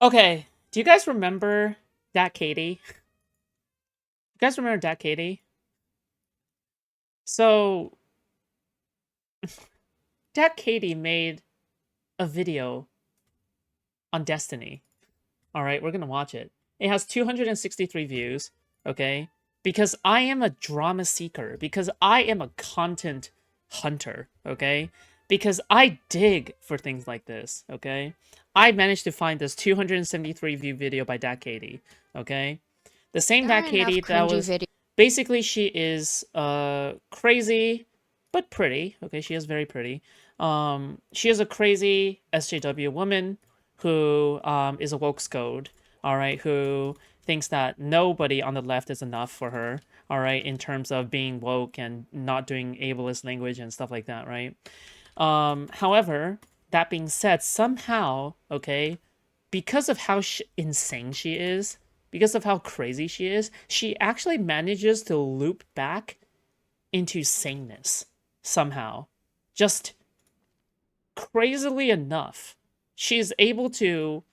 Okay, do you guys remember DatKatee? You guys remember DatKatee? So, DatKatee made a video on Destiny. All right, we're gonna watch it. It has 263 views. Okay, because I am a drama seeker. Because I am a content hunter. Okay, because I dig for things like this. Okay, I managed to find this 273 view video by DatKatee. Okay, the same There are enough DatKatee that cringy was videos. basically she is crazy but pretty. Okay, she is very pretty. She is a crazy SJW woman who is a woke scode, all right, who thinks that nobody on the left is enough for her, all right, in terms of being woke and not doing ableist language and stuff like that, right? However, that being said, somehow, okay, because of how insane she is, because of how crazy she actually manages to loop back into saneness somehow. Just crazily enough, she's able to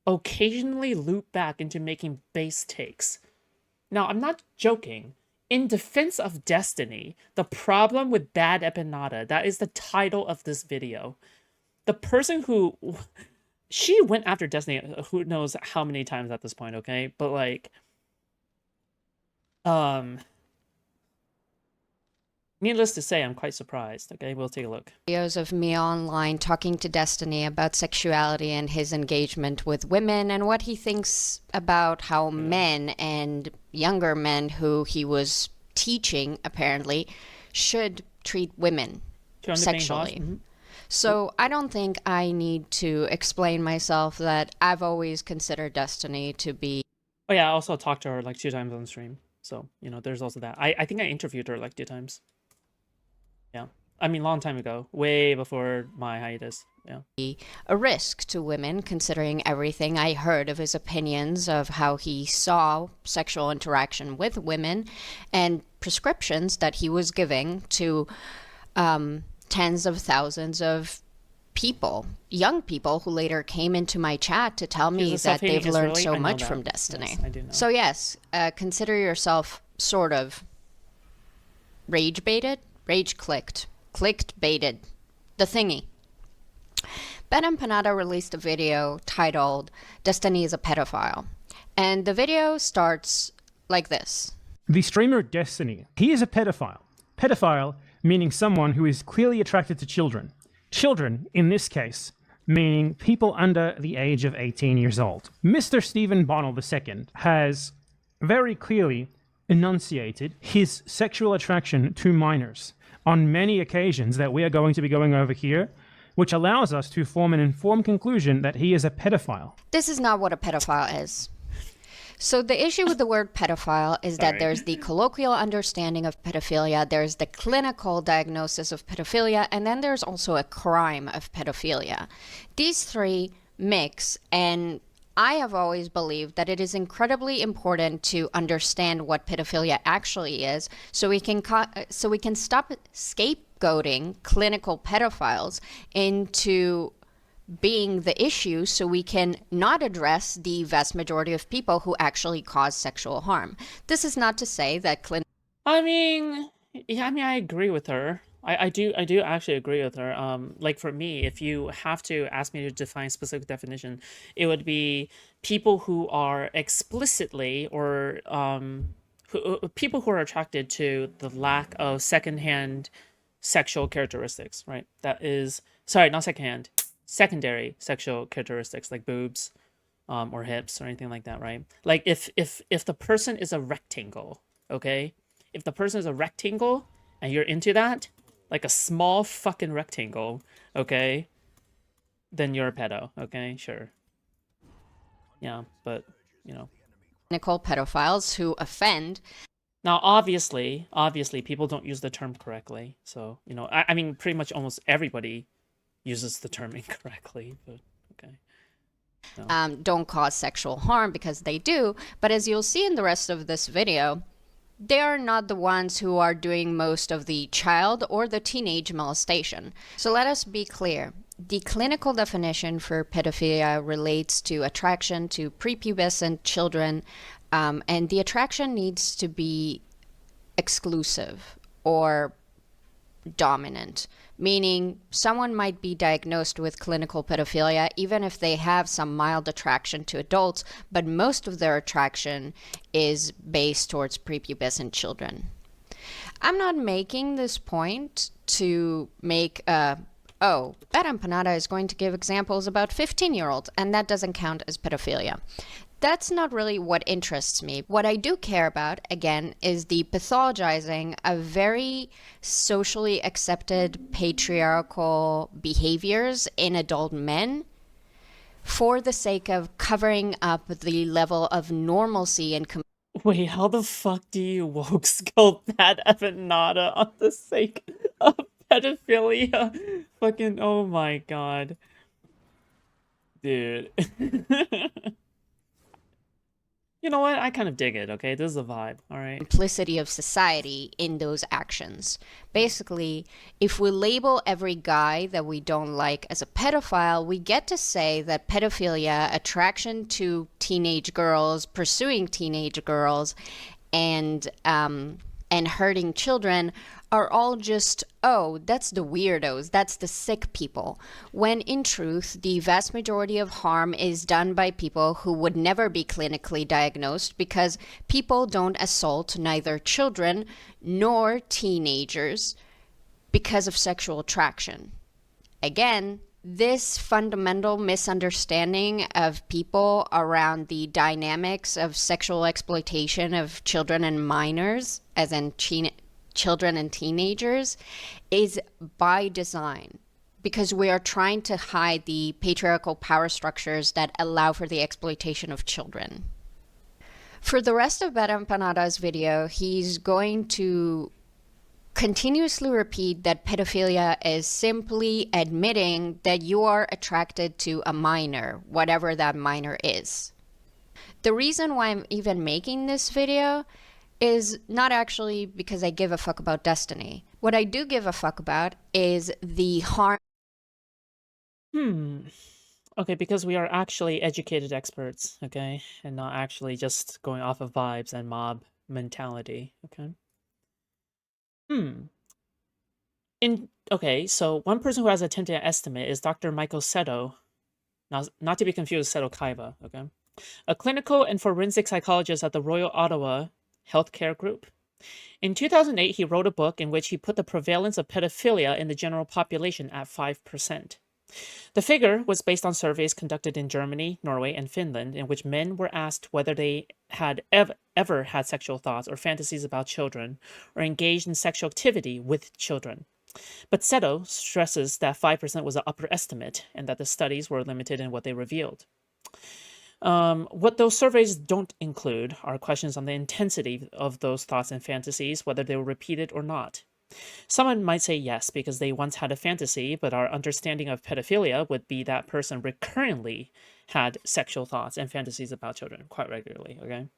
occasionally loop back into making base takes. Now, I'm not joking. In defense of Destiny, the problem with Bad Epinata, that is the title of this video. The person who she went after Destiny, who knows how many times at this point, okay? But like, um, needless to say, I'm quite surprised. Okay, we'll take a look. Of me online talking to Destiny about sexuality and his engagement with women and what he thinks about how Yeah. men and younger men who he was teaching apparently should treat women sexually. Mm-hmm. So I don't think I need to explain myself that I've always considered Destiny to be. Oh yeah, I also talked to her like 2 times on stream. So, there's also that. I think I interviewed her like 2 times. Yeah. I mean, long time ago, way before my hiatus. Yeah. A risk to women, considering everything I heard of his opinions of how he saw sexual interaction with women and prescriptions that he was giving to tens of thousands of people, young people who later came into my chat to tell me that they've learned so much from Destiny. Yes, I do know. So, yes, consider yourself sort of rage baited, rage clicked baited, the thingy. Ben Empanada released a video titled Destiny is a Pedophile. And the video starts like this. The streamer Destiny, he is a pedophile. Pedophile meaning someone who is clearly attracted to children. Children, in this case, meaning people under the age of 18 years old. Mr. Stephen Bonnell II has very clearly enunciated his sexual attraction to minors on many occasions that we are going to be going over here, which allows us to form an informed conclusion that he is a pedophile. This is not what a pedophile is. So the issue with the word pedophile is that there's the colloquial understanding of pedophilia, there's the clinical diagnosis of pedophilia, and then there's also a crime of pedophilia. These three mix, and I have always believed that it is incredibly important to understand what pedophilia actually is, so we can stop scapegoating clinical pedophiles into being the issue, so we can not address the vast majority of people who actually cause sexual harm. This is not to say that I mean, yeah, I agree with her. I do actually agree with her. Like for me, if you have to ask me to define specific definition, it would be people who are explicitly or people who are attracted to the lack of secondhand sexual characteristics, right? That is, sorry, not secondhand, secondary sexual characteristics like boobs, or hips or anything like that, right? Like if the person is a rectangle, okay? If the person is a rectangle and you're into that, like a small fucking rectangle, okay? Then you're a pedo, okay? Sure. Yeah, but, clinical pedophiles who offend. Now, obviously, people don't use the term correctly. So, I mean, pretty much almost everybody uses the term incorrectly, but okay. No. Don't cause sexual harm, because they do. But as you'll see in the rest of this video, they are not the ones who are doing most of the child or the teenage molestation. So let us be clear. The clinical definition for pedophilia relates to attraction to prepubescent children, and the attraction needs to be exclusive or dominant, meaning someone might be diagnosed with clinical pedophilia even if they have some mild attraction to adults, but most of their attraction is based towards prepubescent children. I'm not making this point to make oh, Bad Empanada is going to give examples about 15-year-olds, and that doesn't count as pedophilia. That's not really what interests me. What I do care about, again, is the pathologizing of very socially accepted patriarchal behaviors in adult men for the sake of covering up the level of normalcy and Wait, how the fuck do you woke scope Bad Empanada on the sake of pedophilia? Fucking, oh my god. Dude. You know what? I kind of dig it, okay? This is a vibe, alright? simplicity of society in those actions. Basically, if we label every guy that we don't like as a pedophile, we get to say that pedophilia, attraction to teenage girls, pursuing teenage girls, and hurting children are all just, oh, that's the weirdos, that's the sick people. When in truth, the vast majority of harm is done by people who would never be clinically diagnosed because people don't assault neither children nor teenagers because of sexual attraction. Again, this fundamental misunderstanding of people around the dynamics of sexual exploitation of children and minors, as in children and teenagers, is by design, because we are trying to hide the patriarchal power structures that allow for the exploitation of children. For the rest of Bad Empanada's video, he's going to continuously repeat that pedophilia is simply admitting that you are attracted to a minor, whatever that minor is. The reason why I'm even making this video is not actually because I give a fuck about Destiny. What I do give a fuck about is the harm. Okay, because we are actually educated experts, okay? And not actually just going off of vibes and mob mentality, okay? Okay, so one person who has attempted an estimate is Dr. Michael Seto, not to be confused with Seto Kaiba, okay? A clinical and forensic psychologist at the Royal Ottawa Healthcare Group. In 2008, he wrote a book in which he put the prevalence of pedophilia in the general population at 5%. The figure was based on surveys conducted in Germany, Norway, and Finland, in which men were asked whether they had ever had sexual thoughts or fantasies about children, or engaged in sexual activity with children. But Seto stresses that 5% was an upper estimate, and that the studies were limited in what they revealed. What those surveys don't include are questions on the intensity of those thoughts and fantasies, whether they were repeated or not. Someone might say yes because they once had a fantasy, but our understanding of pedophilia would be that person recurrently had sexual thoughts and fantasies about children quite regularly, okay?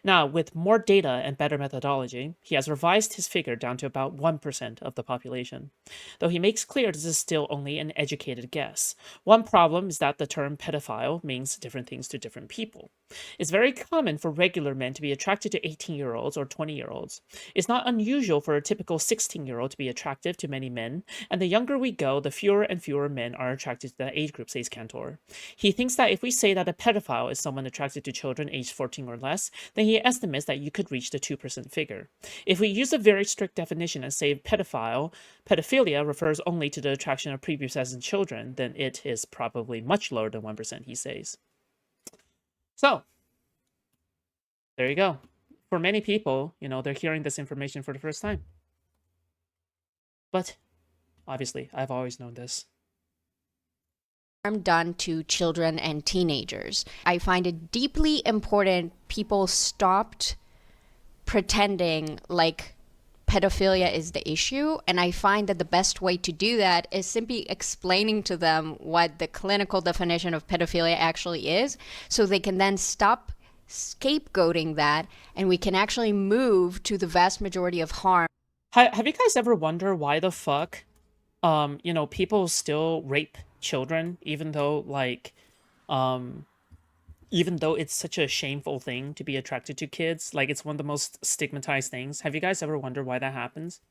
Now, with more data and better methodology, he has revised his figure down to about 1% of the population. Though he makes clear this is still only an educated guess. One problem is that the term pedophile means different things to different people. It's very common for regular men to be attracted to 18-year-olds or 20-year-olds. It's not unusual for a typical 16-year-old to be attractive to many men, and the younger we go, the fewer and fewer men are attracted to that age group, says Cantor. He thinks that if we say that a pedophile is someone attracted to children aged 14 or less, then he estimates that you could reach the 2% figure. If we use a very strict definition and say pedophilia refers only to the attraction of prepubescent children, then it is probably much lower than 1%, he says. So, there you go. For many people, they're hearing this information for the first time. But, obviously, I've always known this. Harm done to children and teenagers. I find it deeply important people stopped pretending like pedophilia is the issue, and I find that the best way to do that is simply explaining to them what the clinical definition of pedophilia actually is, so they can then stop scapegoating that, and we can actually move to the vast majority of harm. Have you guys ever wondered why the fuck, people still rape children, even though like even though it's such a shameful thing to be attracted to kids, like it's one of the most stigmatized things. Have you guys ever wondered why that happens?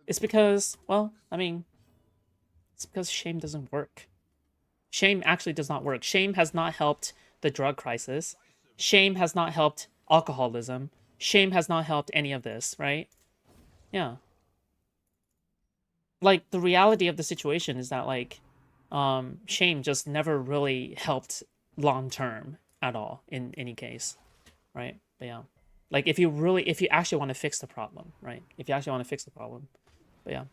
It's because, well, I mean, it's because shame doesn't work. Shame actually does not work. Shame has not helped the drug crisis. Shame has not helped alcoholism. Shame has not helped any of this, right? Yeah. Like, the reality of the situation is that, like, shame just never really helped long term at all in any case, right? But yeah. Like, if you actually want to fix the problem, right? If you actually want to fix the problem. But yeah.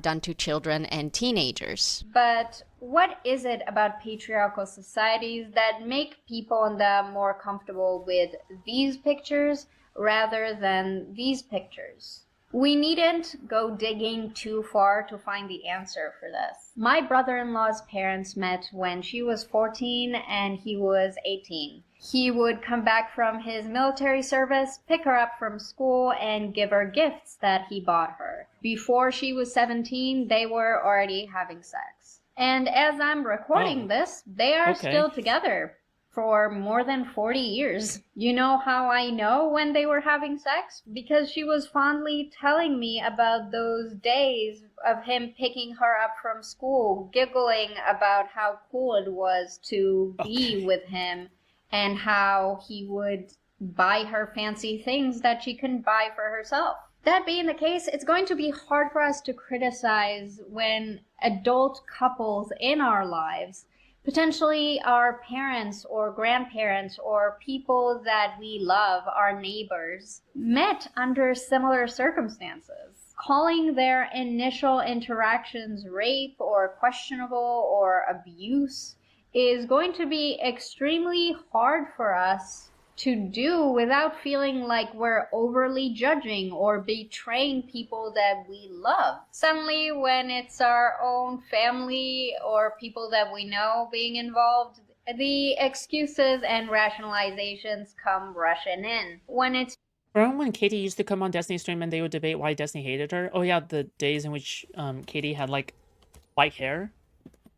Done to children and teenagers. But what is it about patriarchal societies that make people in them more comfortable with these pictures rather than these pictures? We needn't go digging too far to find the answer for this. My brother-in-law's parents met when she was 14 and he was 18. He would come back from his military service, pick her up from school, and give her gifts that he bought her. Before she was 17, they were already having sex. And as I'm recording this, they are still together for more than 40 years. You know how I know when they were having sex? Because she was fondly telling me about those days of him picking her up from school, giggling about how cool it was to be with him, and how he would buy her fancy things that she couldn't buy for herself. That being the case, it's going to be hard for us to criticize when adult couples in our lives, potentially our parents or grandparents or people that we love, our neighbors, met under similar circumstances. Calling their initial interactions rape or questionable or abuse is going to be extremely hard for us to do without feeling like we're overly judging or betraying people that we love. Suddenly, when it's our own family or people that we know being involved, the excuses and rationalizations come rushing in. When it's Remember when Katie used to come on Destiny's stream and they would debate why Destiny hated her? Oh yeah, the days in which Katie had like white hair.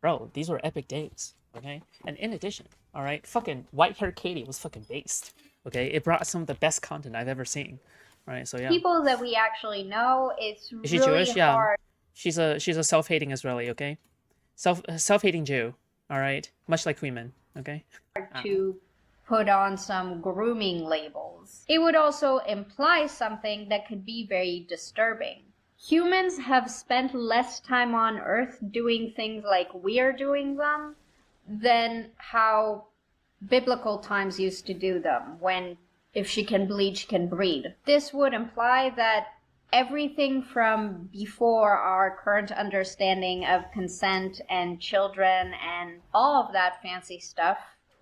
Bro, these were epic days, okay? And in addition, all right, fucking white hair Katie was fucking based, okay? It brought some of the best content I've ever seen, right? So yeah. people that we actually know, it's Is she really Jewish? Yeah. hard. She's a self-hating Israeli, okay? Self-hating Jew, all right? Much like women, okay? To put on some grooming labels. It would also imply something that could be very disturbing. Humans have spent less time on Earth doing things like we're doing them than how biblical times used to do them, when if she can bleed, she can breed. This would imply that everything from before our current understanding of consent and children and all of that fancy stuff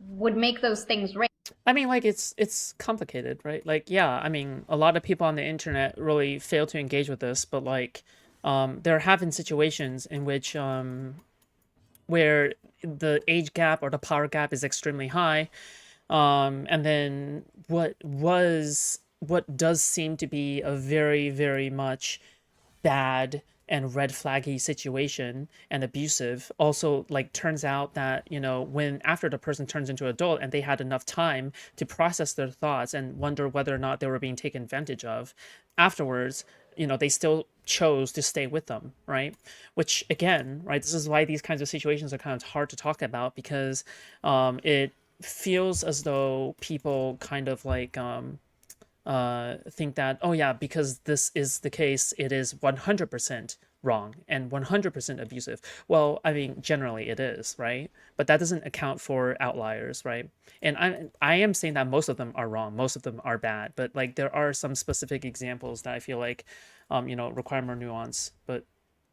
would make those things rape. I mean, like, it's complicated, right? Like, yeah, I mean, a lot of people on the internet really fail to engage with this, but like, there have been situations in which where the age gap or the power gap is extremely high, and then what does seem to be a very, very much bad and red flaggy situation and abusive also like turns out that, you know, when after the person turns into adult and they had enough time to process their thoughts and wonder whether or not they were being taken advantage of afterwards, you know, they still chose to stay with them, right? Which again, right, this is why these kinds of situations are kind of hard to talk about, because it feels as though people kind of like think that, oh yeah, because this is the case, it is 100% wrong and 100% abusive. Well, I mean, generally it is, right? But that doesn't account for outliers, right? And I am saying that most of them are wrong, most of them are bad, but like there are some specific examples that I feel like, you know, require more nuance. But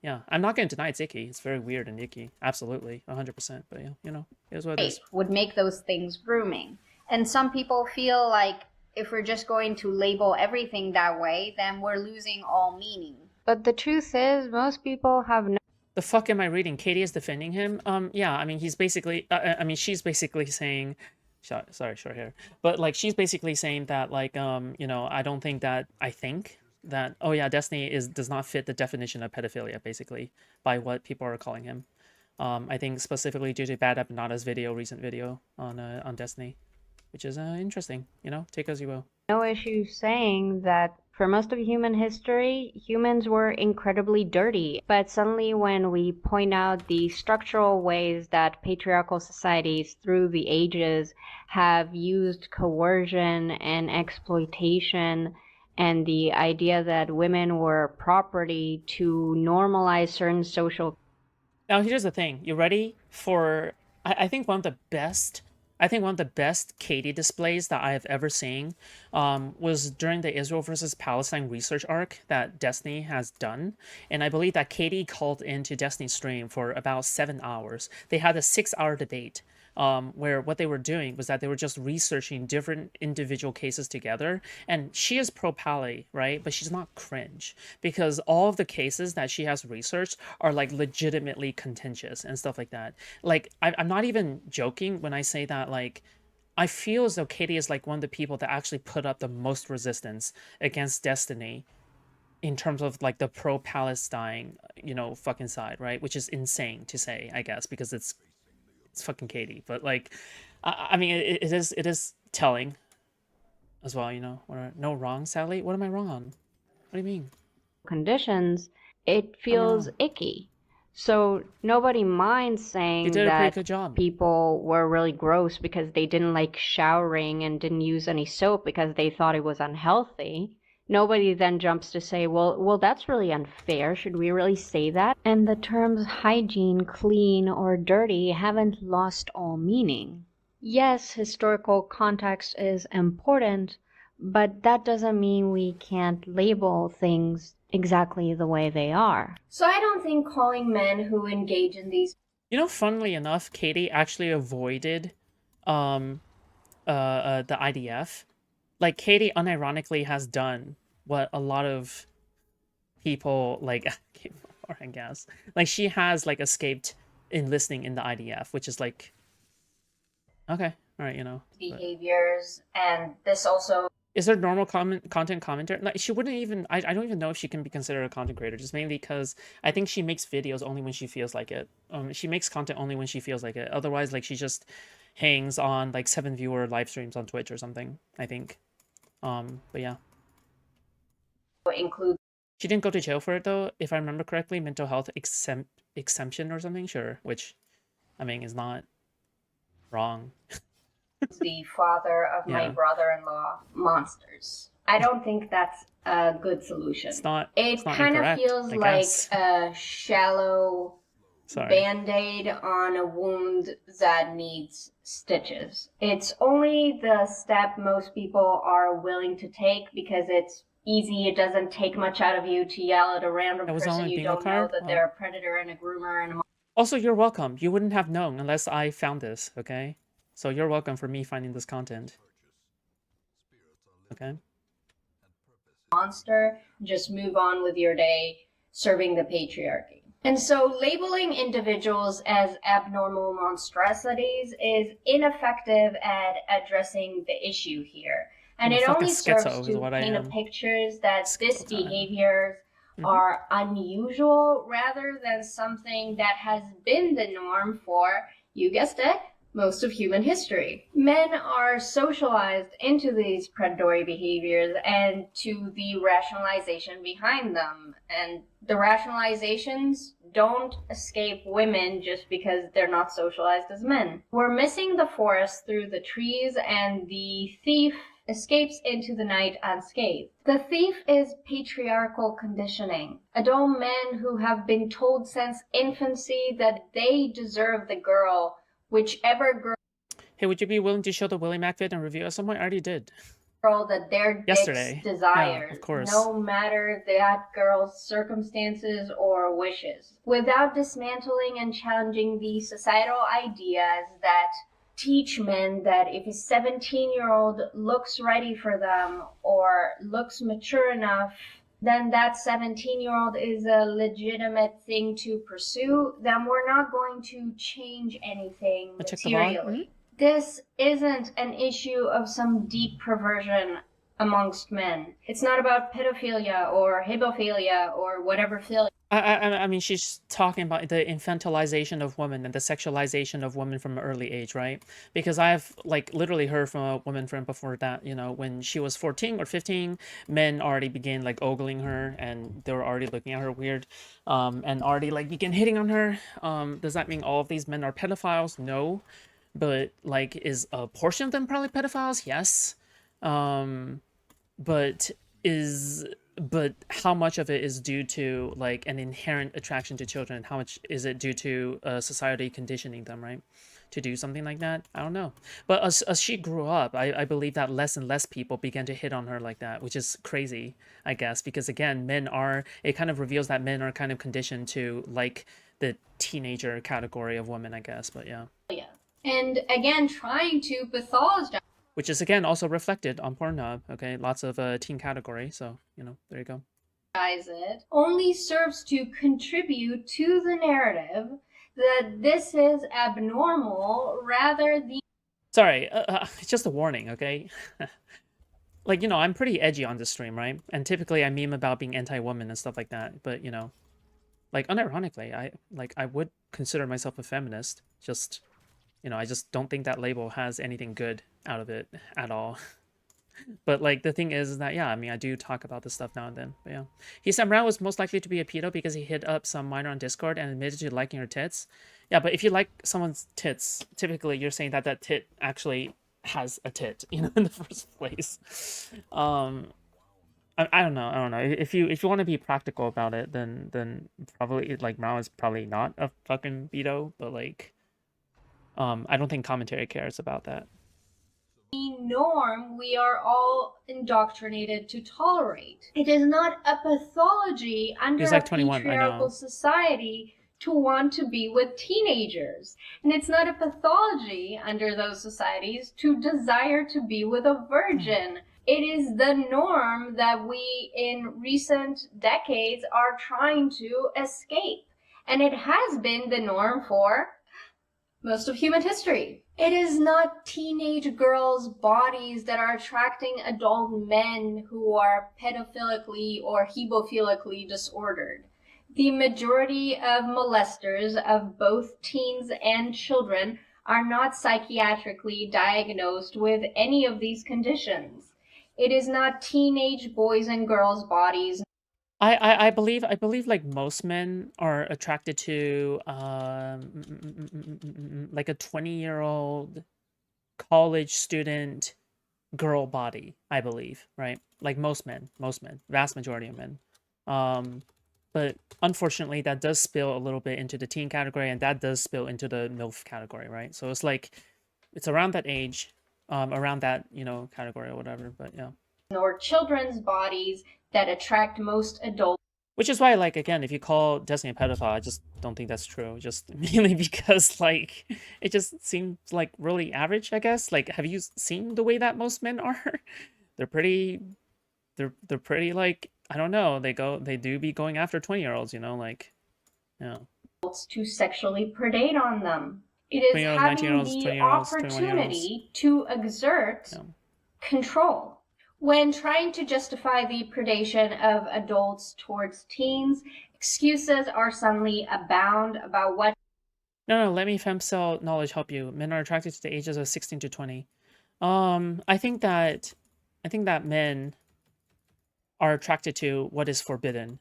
yeah, I'm not going to deny it's icky. It's very weird and icky, absolutely, 100%. But yeah, you know, it is what it is. Would make those things grooming. And some people feel like if we're just going to label everything that way, then we're losing all meaning. But the truth is, most people have no. The fuck am I reading? Katie is defending him. Yeah, I mean, he's basically. I mean, she's basically saying, sorry, short hair. But like, she's basically saying that, like, you know, I don't think that I think. that, oh yeah, Destiny does not fit the definition of pedophilia, basically, by what people are calling him. I think specifically due to Bad Abinada's recent video on Destiny, which is interesting. Take as you will. No issue saying that for most of human history, humans were incredibly dirty. But suddenly, when we point out the structural ways that patriarchal societies through the ages have used coercion and exploitation and the idea that women were property to normalize certain social. Now, here's the thing. You ready for? I think one of the best KatEe displays that I have ever seen was during the Israel versus Palestine research arc that Destiny has done. And I believe that KatEe called into Destiny's stream for about 7 hours. They had a 6-hour debate where what they were doing was that they were just researching different individual cases together. And she is pro-pally, right? But she's not cringe, because all of the cases that she has researched are like legitimately contentious and stuff like that. Like, I'm not even joking when I say that, like, I feel as though KatEe is like one of the people that actually put up the most resistance against Destiny in terms of like the pro-Palestine, fucking side, right? Which is insane to say, I guess, because it's fucking KatEe. But like, I mean, it is telling as well, Or no wrong, sadly. What am I wrong on? What do you mean? Conditions, it feels icky. So nobody minds saying They did a pretty that good job. people were really gross because they didn't like showering and didn't use any soap because they thought it was unhealthy. Nobody then jumps to say, well, that's really unfair. Should we really say that? And the terms hygiene, clean, or dirty haven't lost all meaning. Yes, historical context is important, but that doesn't mean we can't label things exactly the way they are. So I don't think calling men who engage in these... Funnily enough, KatEe actually avoided the IDF. Like, KatEe unironically has done what a lot of people, like, I guess, like, she has, like, escaped enlisting in the IDF, which is, like, okay, all right, behaviors, and this also... Is there normal content commenter? Like, she wouldn't even, I don't even know if she can be considered a content creator, just mainly because I think she makes videos only when she feels like it. She makes content only when she feels like it. Otherwise, like, she just hangs on, like, 7-viewer live streams on Twitch or something, I think. But yeah. Include... She didn't go to jail for it, though, if I remember correctly. Mental health exemption or something, sure. Which, I mean, is not wrong. The father of my brother-in-law monsters. I don't think that's a good solution. It's not. It kind of feels like a shallow band-aid on a wound that needs stitches. It's only the step most people are willing to take because it's easy. It doesn't take much out of you to yell at a random person you don't know that they're a predator and a groomer and a... Also, you're welcome. You wouldn't have known unless I found this, okay? So you're welcome for me finding this content. Okay? Monster, just move on with your day serving the patriarchy. And so labeling individuals as abnormal monstrosities is ineffective at addressing the issue here. And it only serves to paint a picture that these behaviors are unusual rather than something that has been the norm for, you guessed it, most of human history. Men are socialized into these predatory behaviors and to the rationalization behind them. And the rationalizations don't escape women just because they're not socialized as men. We're missing the forest through the trees, and the thief escapes into the night unscathed. The thief is patriarchal conditioning. Adult men who have been told since infancy that they deserve the girl, whichever girl... Hey, would you be willing to show the Willie Mac vid and review at some point? I already did. Girl that their dicks desires, yeah, of course. No matter that girl's circumstances or wishes. Without dismantling and challenging the societal ideas that teach men that if a 17-year-old looks ready for them or looks mature enough, then that 17-year-old is a legitimate thing to pursue, then we're not going to change anything materially. This isn't an issue of some deep perversion amongst men. It's not about pedophilia or hebophilia or whatever philia. I mean, she's talking about the infantilization of women and the sexualization of women from an early age, right? Because I've like literally heard from a woman friend before that, you know, when she was 14 or 15, men already began like ogling her and they were already looking at her weird, and already like began hitting on her. Does that mean all of these men are pedophiles? No. But like, is a portion of them probably pedophiles? Yes. Um, but is but how much of it is due to like an inherent attraction to children? How much is it due to society conditioning them, right, to do something like that? I don't know. But as she grew up, I believe that less and less people began to hit on her like that, which is crazy, I guess, because again, it kind of reveals that men are kind of conditioned to like the teenager category of women, I guess. But yeah. And again, trying to pathologize Which is again also reflected on Pornhub. Okay, lots of teen category. So you know, there you go. it only serves to contribute to the narrative that this is abnormal rather than. Sorry, just a warning, okay? Like, you know, I'm pretty edgy on this stream, right? And typically I meme about being anti-woman and stuff like that. But, you know, like, unironically, I would consider myself a feminist. Just, you know, I just don't think that label has anything good out of it at all. But, like, the thing is that, yeah, I mean, I do talk about this stuff now and then. But, yeah. He said Brown was most likely to be a pedo because he hit up some minor on Discord and admitted to liking her tits. Yeah, but if you like someone's tits, typically you're saying that that tit actually has a tit, you know, in the first place. I don't know. I don't know. If you want to be practical about it, then probably like Mao is probably not a fucking pedo, but like, I don't think commentary cares about that. Norm we are all indoctrinated to tolerate. It is not a pathology under He's like a 21, I know. patriarchal society to want to be with teenagers. And it's not a pathology under those societies to desire to be with a virgin. It is the norm that we in recent decades are trying to escape. And it has been the norm for most of human history. It is not teenage girls' bodies that are attracting adult men who are pedophilically or hebophilically disordered. The majority of molesters of both teens and children are not psychiatrically diagnosed with any of these conditions. It is not teenage boys and girls' bodies. I believe like most men are attracted to like a 20-year-old college student girl body, I believe, right? Like most men, vast majority of men. But unfortunately that does spill a little bit into the teen category, and that does spill into the MILF category, right? So it's like it's around that age, around that, you know, category or whatever, but yeah. Or children's bodies that attract most adults. Which is why, like, again, if you call Destiny a pedophile, I just don't think that's true. Just mainly because, like, it just seems, like, really average, I guess. Like, have you seen the way that most men are? They're pretty, they're pretty, like, I don't know. They do be going after 20-year-olds, you know, like, yeah. To sexually predate on them. It is having the opportunity to exert control. When trying to justify the predation of adults towards teens, excuses are suddenly abound about what. No, let me femcell knowledge help you. Men are attracted to the ages of 16 to 20. I think that men are attracted to what is forbidden.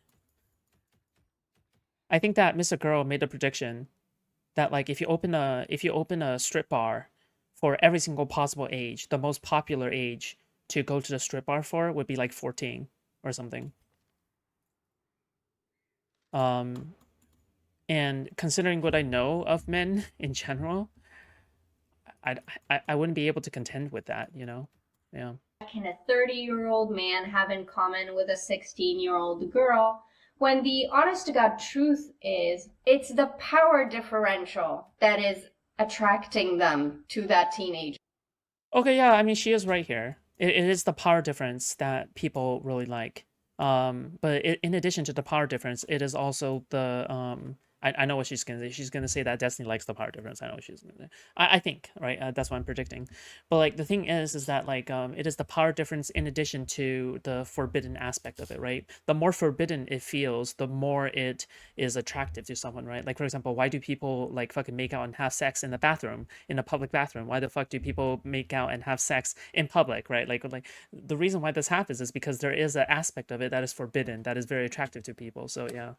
I think that Mr. Girl made a prediction that, like, if you open a strip bar for every single possible age, the most popular age to go to the strip bar for would be like 14 or something. And considering what I know of men in general, I wouldn't be able to contend with that, you know? Yeah. Can a 30-year-old man have in common with a 16-year-old girl? When the honest-to-God truth is, it's the power differential that is attracting them to that teenager. Okay, yeah, I mean, she is right here. It is the power difference that people really like. But in addition to the power difference, it is also the I know what she's gonna say. She's gonna say that Destiny likes the power difference. I know what she's gonna say. I think, right? That's what I'm predicting. But like the thing is that like it is the power difference in addition to the forbidden aspect of it, right? The more forbidden it feels, the more it is attractive to someone, right? Like for example, why do people like fucking make out and have sex in the bathroom, in a public bathroom? Why the fuck do people make out and have sex in public, right? Like the reason why this happens is because there is an aspect of it that is forbidden, that is very attractive to people. So yeah.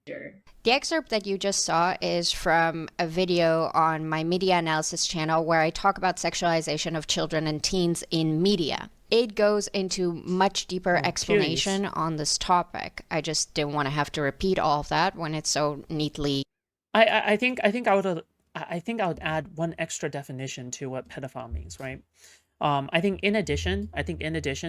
The excerpt that you just saw is from a video on my media analysis channel where I talk about sexualization of children and teens in media. It goes into much deeper explanation on this topic. I just didn't want to have to repeat all of that when it's so neatly. I think I would add one extra definition to what pedophile means, right? I think in addition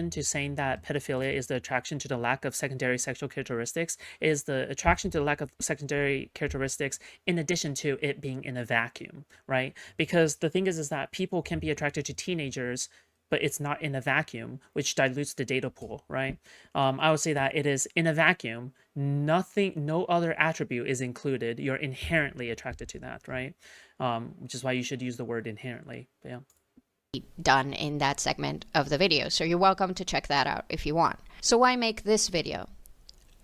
to saying that pedophilia is the attraction to the lack of secondary sexual characteristics, is the attraction to the lack of secondary characteristics in addition to it being in a vacuum, right? Because the thing is that people can be attracted to teenagers, but it's not in a vacuum, which dilutes the data pool, right? I would say that it is in a vacuum, no other attribute is included. You're inherently attracted to that, right? Which is why you should use the word inherently, but yeah. Done in that segment of the video. So you're welcome to check that out if you want. So why make this video?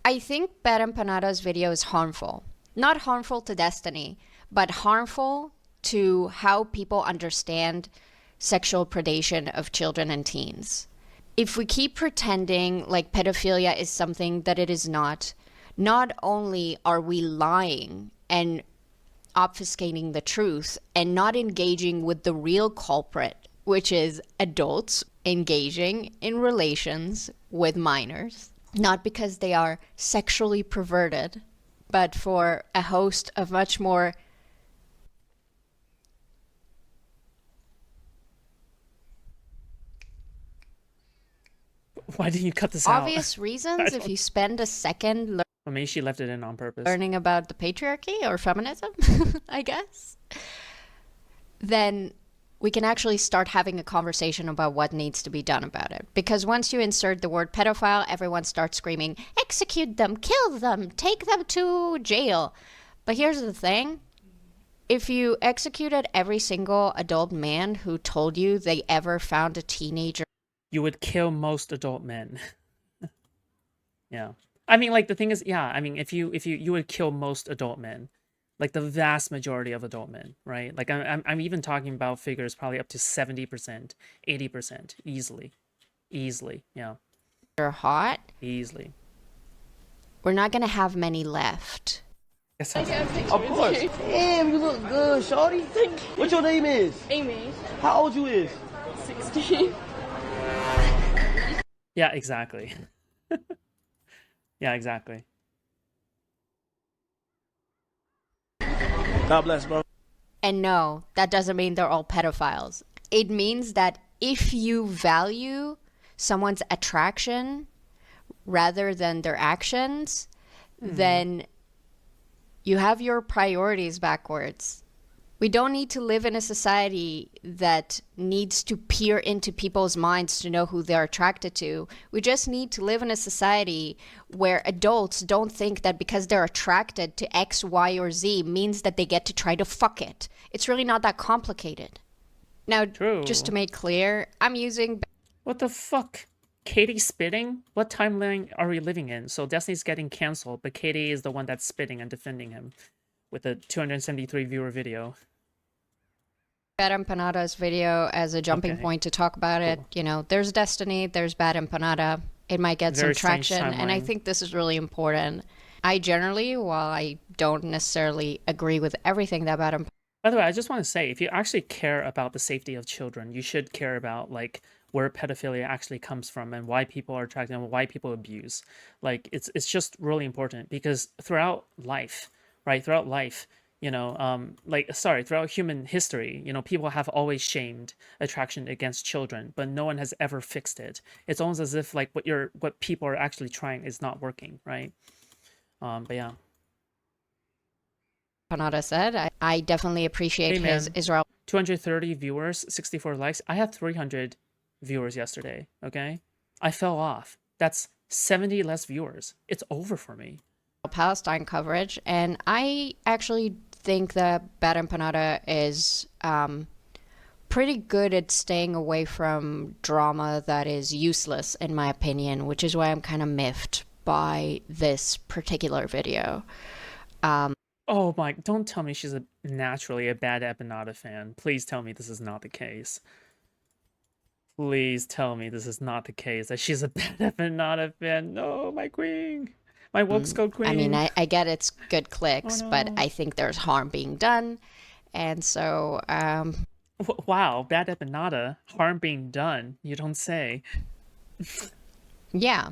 I think Bad Empanada's video is harmful. Not harmful to Destiny, but harmful to how people understand sexual predation of children and teens. If we keep pretending like pedophilia is something that it is not only are we lying and obfuscating the truth and not engaging with the real culprit, which is adults engaging in relations with minors, not because they are sexually perverted, but for a host of much more Why didn't you cut this out? obvious reasons. If you spend a second Well, maybe she left it in on purpose. learning about the patriarchy or feminism, I guess, then we can actually start having a conversation about what needs to be done about it. Because once you insert the word pedophile, everyone starts screaming, execute them, kill them, take them to jail. But here's the thing. If you executed every single adult man who told you they ever found a teenager, you would kill most adult men. Yeah. I mean, like, the thing is, yeah, I mean, if you would kill most adult men. Like the vast majority of adult men, right? Like I'm even talking about figures probably up to 70%, 80%, easily, yeah. are hot, Easily. we're not going to have many left. Yes, Of course. Damn, you look good, shorty. Thank you. What your name is? Amy. How old you is? 16. yeah, exactly. Yeah, exactly. God bless, bro. And no, that doesn't mean they're all pedophiles. It means that if you value someone's attraction rather than their actions, then you have your priorities backwards. We don't need to live in a society that needs to peer into people's minds to know who they're attracted to. We just need to live in a society where adults don't think that because they're attracted to X, Y, or Z means that they get to try to fuck it. It's really not that complicated. Now, just to make clear, I'm using... What the fuck? Katie spitting? What timeline are we living in? So Destiny's getting canceled, but Katie is the one that's spitting and defending him with a 273 viewer video. Bad Empanada's video as a jumping point to talk about it. You know, there's Destiny, there's Bad Empanada. It might get some traction, and I think this is really important. I generally, while I don't necessarily agree with everything that Bad Empanada... By the way, I just want to say, if you actually care about the safety of children, you should care about, like, where pedophilia actually comes from and why people are attracted and why people abuse. Like, it's just really important because throughout life, right, you know, throughout human history, you know, people have always shamed attraction against children, but no one has ever fixed it. It's almost as if like what people are actually trying is not working, right? But yeah. Panada said, I definitely appreciate his Israel. 230 viewers, 64 likes. I had 300 viewers yesterday, okay? I fell off. That's 70 less viewers. It's over for me. Palestine coverage, and I actually think that Bad Empanada is pretty good at staying away from drama that is useless, in my opinion, which is why I'm kind of miffed by this particular video. Oh my, don't tell me she's naturally a Bad Empanada fan. Please tell me this is not the case. Please tell me this is not the case, that she's a Bad Empanada fan. No, my queen. My Wokesco queen. I mean, I get it's good clicks, Oh, but no. I think there's harm being done. And so, Wow, Bad Empanada, harm being done. You don't say. yeah.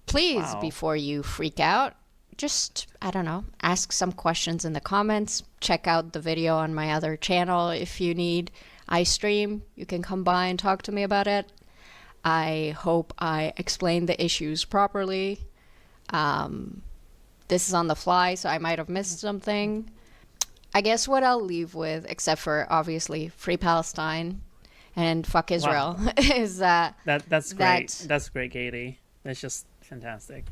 Please, Wow. before you freak out, just, I don't know, ask some questions in the comments. Check out the video on my other channel if you need. I stream. You can come by and talk to me about it. I hope I explained the issues properly. This is on the fly, so I might have missed something. I guess what I'll leave with, except for obviously Free Palestine and fuck Israel, is that That's great. That's great, Katie. That's just fantastic.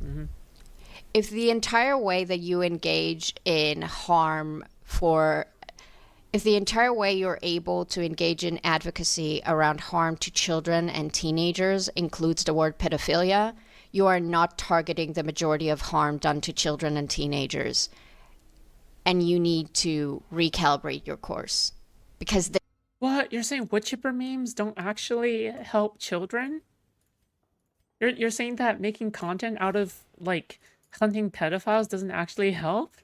if the entire way that you engage in harm for, if the entire way you're able to engage in advocacy around harm to children and teenagers includes the word pedophilia, you are not targeting the majority of harm done to children and teenagers. And you need to recalibrate your course. Because What? You're saying wood chipper memes don't actually help children? You're saying that making content out of, like, hunting pedophiles doesn't actually help?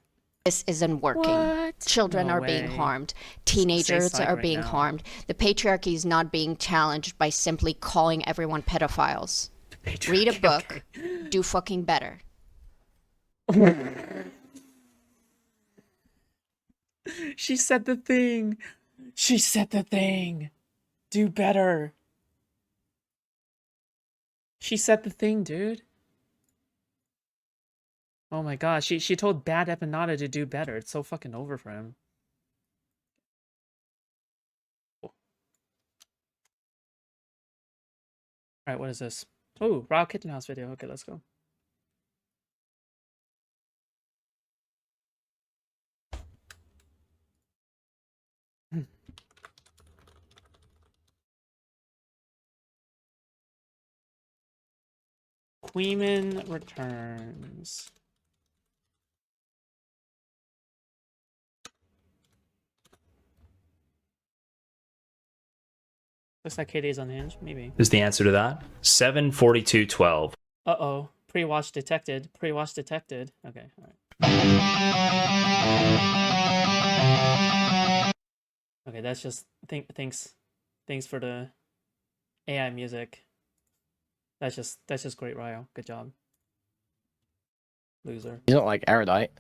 this isn't working. What? Children No are being way. harmed. Teenagers psych are right being now. harmed. The patriarchy is not being challenged by simply calling everyone pedophiles. Read a book. Do fucking better. She said the thing. She said the thing. Do better. She said the thing, dude. Oh my gosh, she told Bad Empanada to do better. It's so fucking over for him. Alright, what is this? Oh, Raw Kitten House video. Okay, let's go. Queeman returns. Looks like Katie's unhinged, maybe. Is the answer to that 7:42:12. Uh-oh. Pre-watch detected. Pre-watch detected. Okay, alright. Okay, that's just thanks for the AI music. That's just great, Ryo. Good job. Loser. He's not like erudite.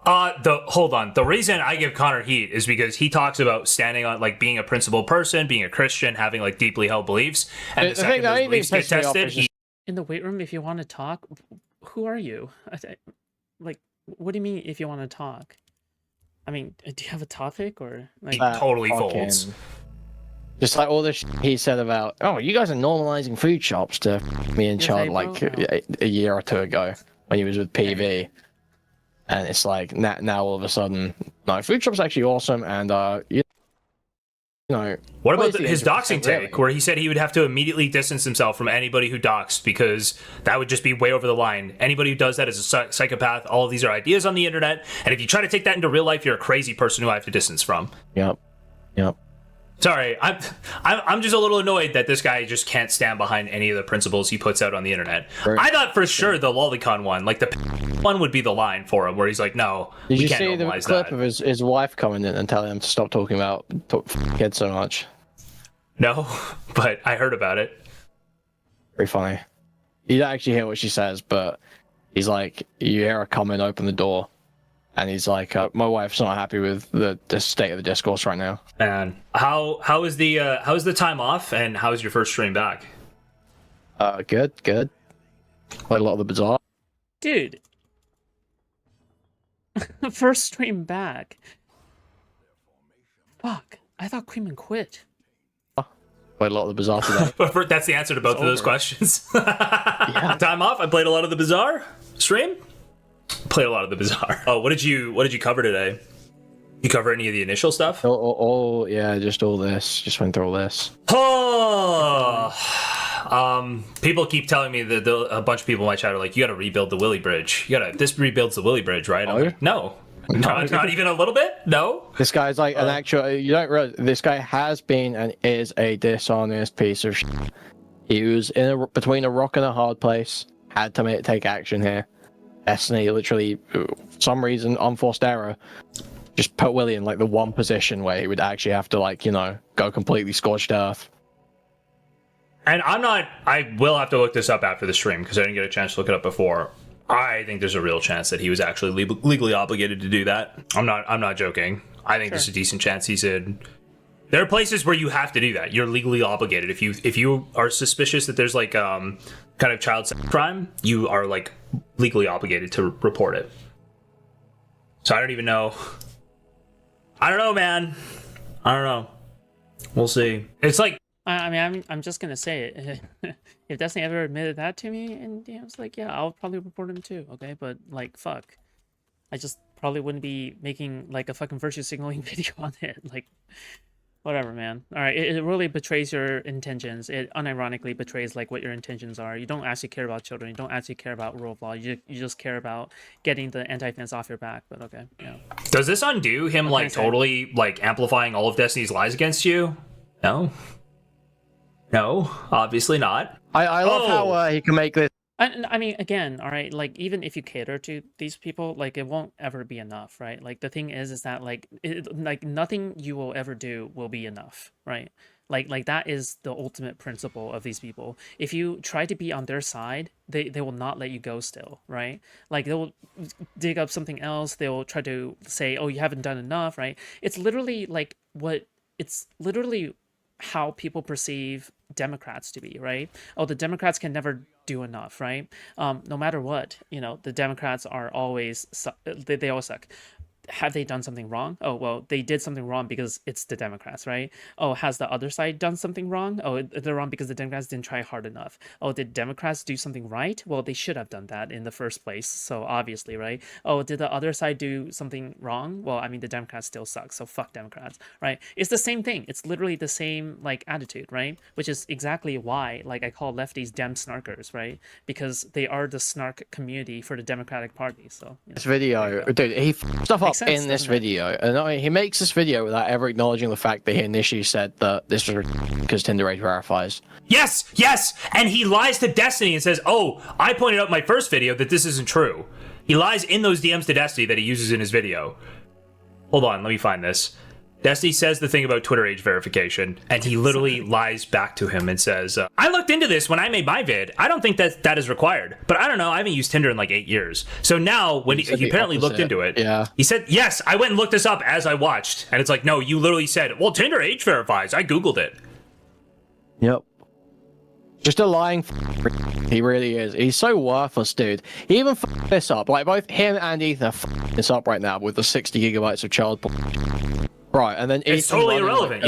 Hold on. The reason I give Connor heat is because he talks about standing on, like, being a principled person, being a Christian, having, like, deeply held beliefs, and the second those beliefs get tested, he In the weight room, if you want to talk, who are you? Like, what do you mean if you want to talk? I mean, do you have a topic or like? totally Fucking- folds. Just like all the he said about, oh, you guys are normalizing food shops to me and Yes, Chad I like will. a year or two ago when he was with PV. And it's like now all of a sudden, no, food shop's actually awesome, and you know. What about basically his it's doxing really- take, where he said he would have to immediately distance himself from anybody who doxed because that would just be way over the line. Anybody who does that is a psychopath. All of these are ideas on the internet, and if you try to take that into real life, you're a crazy person who I have to distance from. Yep. Sorry, I'm just a little annoyed that this guy just can't stand behind any of the principles he puts out on the internet. Right. I thought for sure the lolicon one, like the one, would be the line for him, where he's like, "No, Did we you can't see the normalize clip that." of his wife coming in and telling him to stop talking about kids so much? No, but I heard about it. Very funny. You don't actually hear what she says, but he's like, you hear her come in, open the door, and he's like, my wife's not happy with the state of the discourse right now. And how is the time off, and how's your first stream back? Good. Played a lot of the Bazaar. Dude. First stream back. Fuck. I thought Queeman quit. Played a lot of the Bazaar today. But that's the answer to both of those over. questions. Time off. I played a lot of the Bazaar stream. Played a lot of the Bazaar. Oh, what did you cover today? You cover any of the initial stuff? Yeah, just all this. Just went through all this. Oh, people keep telling me that a bunch of people in my chat are like, you got to rebuild the Willy Bridge. This rebuilds the Willy Bridge, right? I'm like, no. Not even a little bit? No? This guy's like an actual... You don't realize... This guy has been and is a dishonest piece of shit. He was between a rock and a hard place. Had to take action here. Destiny literally, for some reason, unforced error, just put Willy in like the one position where he would actually have to like, go completely scorched earth. And I will have to look this up after the stream because I didn't get a chance to look it up before. I think there's a real chance that he was actually legally obligated to do that. I'm not joking. I think there's a decent chance he's in. There are places where you have to do that. You're legally obligated. If you are suspicious that there's like kind of child sex crime, you are like legally obligated to report it. So I don't even know. I don't know, man. I don't know. We'll see. It's like, I mean, I'm just gonna say it. If Destiny ever admitted that to me, and I was like, yeah, I'll probably report him too, okay? But like, fuck, I just probably wouldn't be making like a fucking virtue signaling video on it. Like, whatever, man. All right, it really betrays your intentions. It unironically betrays like what your intentions are. You don't actually care about children. You don't actually care about rule of law. You just care about getting the anti-fence off your back. But okay, yeah. Does this undo him like totally like amplifying all of Destiny's lies against you? No, obviously not. I love how he can make this. I mean, again, all right, like, even if you cater to these people, like, it won't ever be enough, right? Like, the thing is that, like, nothing you will ever do will be enough, right? Like that is the ultimate principle of these people. If you try to be on their side, they will not let you go still, right? Like, they'll dig up something else. They'll try to say, oh, you haven't done enough, right? It's literally, like, it's literally how people perceive Democrats to be, right? Oh, the Democrats can never do enough, right? No matter what, the Democrats are always they always suck. Have they done something wrong? Oh, well, they did something wrong because it's the Democrats, right? Oh, has the other side done something wrong? Oh, they're wrong because the Democrats didn't try hard enough. Oh, did Democrats do something right? Well, they should have done that in the first place, so obviously, right? Oh, did the other side do something wrong? Well, I mean, the Democrats still suck, so fuck Democrats, right? It's the same thing. It's literally the same, like, attitude, right? Which is exactly why, like, I call lefties Dem snarkers, right? Because they are the snark community for the Democratic Party, so... This video, dude, he f***ed stuff up sense, in this video, and he makes this video without ever acknowledging the fact that he initially said that this was because Tinder age verifies. Yes, and he lies to Destiny and says, oh, I pointed out in my first video that this isn't true. He lies in those DMs to Destiny that he uses in his video. Hold on, let me find this. Destiny says the thing about Twitter age verification, and he literally lies back to him and says, I looked into this when I made my vid. I don't think that is required. But I don't know, I haven't used Tinder in like 8 years. So now, when he apparently looked into it, he said, yes, I went and looked this up as I watched. And it's like, no, you literally said, well, Tinder age verifies. I Googled it. Yep. Just a lying he really is. He's so worthless, dude. He even this up. Like, both him and Ether this up right now with the 60 gigabytes of child porn. Right, and then it's totally irrelevant,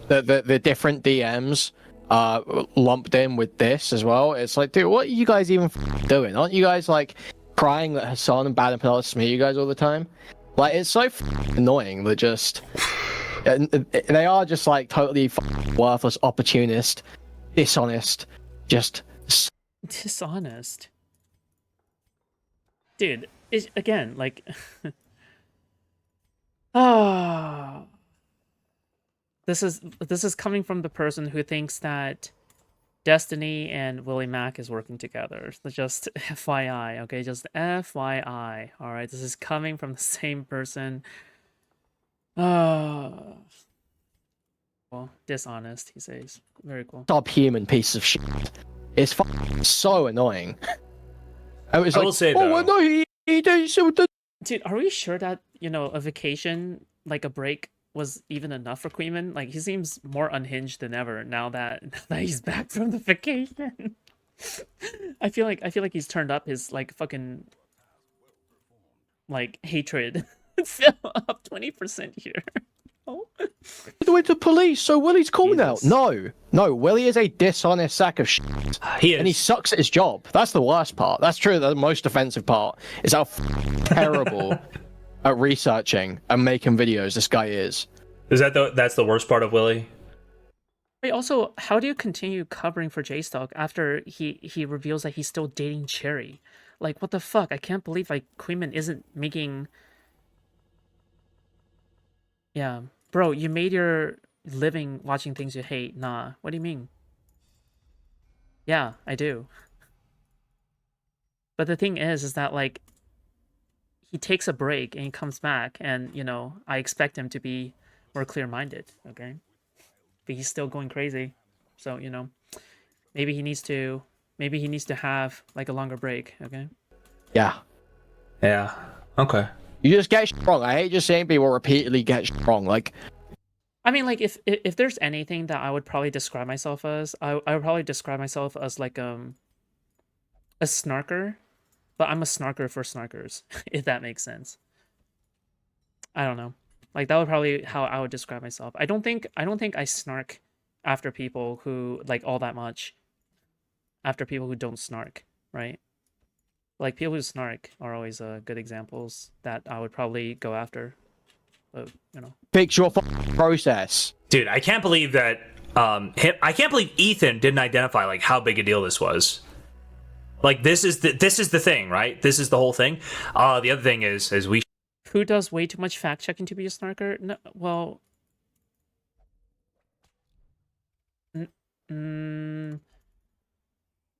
the different DMs lumped in with this as well. It's like, dude, what are you guys even doing? Aren't you guys like crying that Hassan and Bad and Penelope smear you guys all the time? Like, it's so annoying that just they are just like totally worthless, opportunist, dishonest, just dishonest. Dude, it's, again, like, this is coming from the person who thinks that Destiny and Willie Mack is working together. Just FYI, okay? Just FYI. All right, this is coming from the same person. Well, dishonest, he says. Very cool. subhuman piece of shit. It's so annoying. I was I will say, though, no, he did so. Dude, are we sure that, a vacation, like a break, was even enough for Queeman? Like, he seems more unhinged than ever now that he's back from the vacation. I feel like he's turned up his, like, fucking, like, hatred up 20% here. Oh. He went to police, so Willie's cool now. Jesus. No, Willie is a dishonest sack of shit. He is. And he sucks at his job. That's the worst part. That's true. The most offensive part is how terrible at researching and making videos this guy is. That's the worst part of Willie? Wait, also, how do you continue covering for J-Stock after he reveals that he's still dating Cherry? Like, what the fuck? I can't believe, like, Queenman isn't making... Yeah. Bro, you made your living watching things you hate. Nah. What do you mean? Yeah, I do. But the thing is that, like, he takes a break and he comes back and, you know, I expect him to be more clear-minded, okay? But he's still going crazy. So, you know, maybe he needs to have, like, a longer break, okay? Yeah. Yeah. Okay. You just get shit wrong. I hate just seeing people repeatedly get shit wrong. Like, I mean, like, if there's anything that I would probably describe myself as, I would probably describe myself as, like, a snarker. But I'm a snarker for snarkers, if that makes sense. I don't know. Like, that would probably how I would describe myself. I don't think I snark after people who, like, all that much. After people who don't snark, right? Like, people who snark are always good examples that I would probably go after. But, you know. fix your process. Dude, I can't believe that I can't believe Ethan didn't identify like how big a deal this was. Like this is the thing, right? This is the whole thing. The other thing is we Who does way too much fact checking to be a snarker? No, well,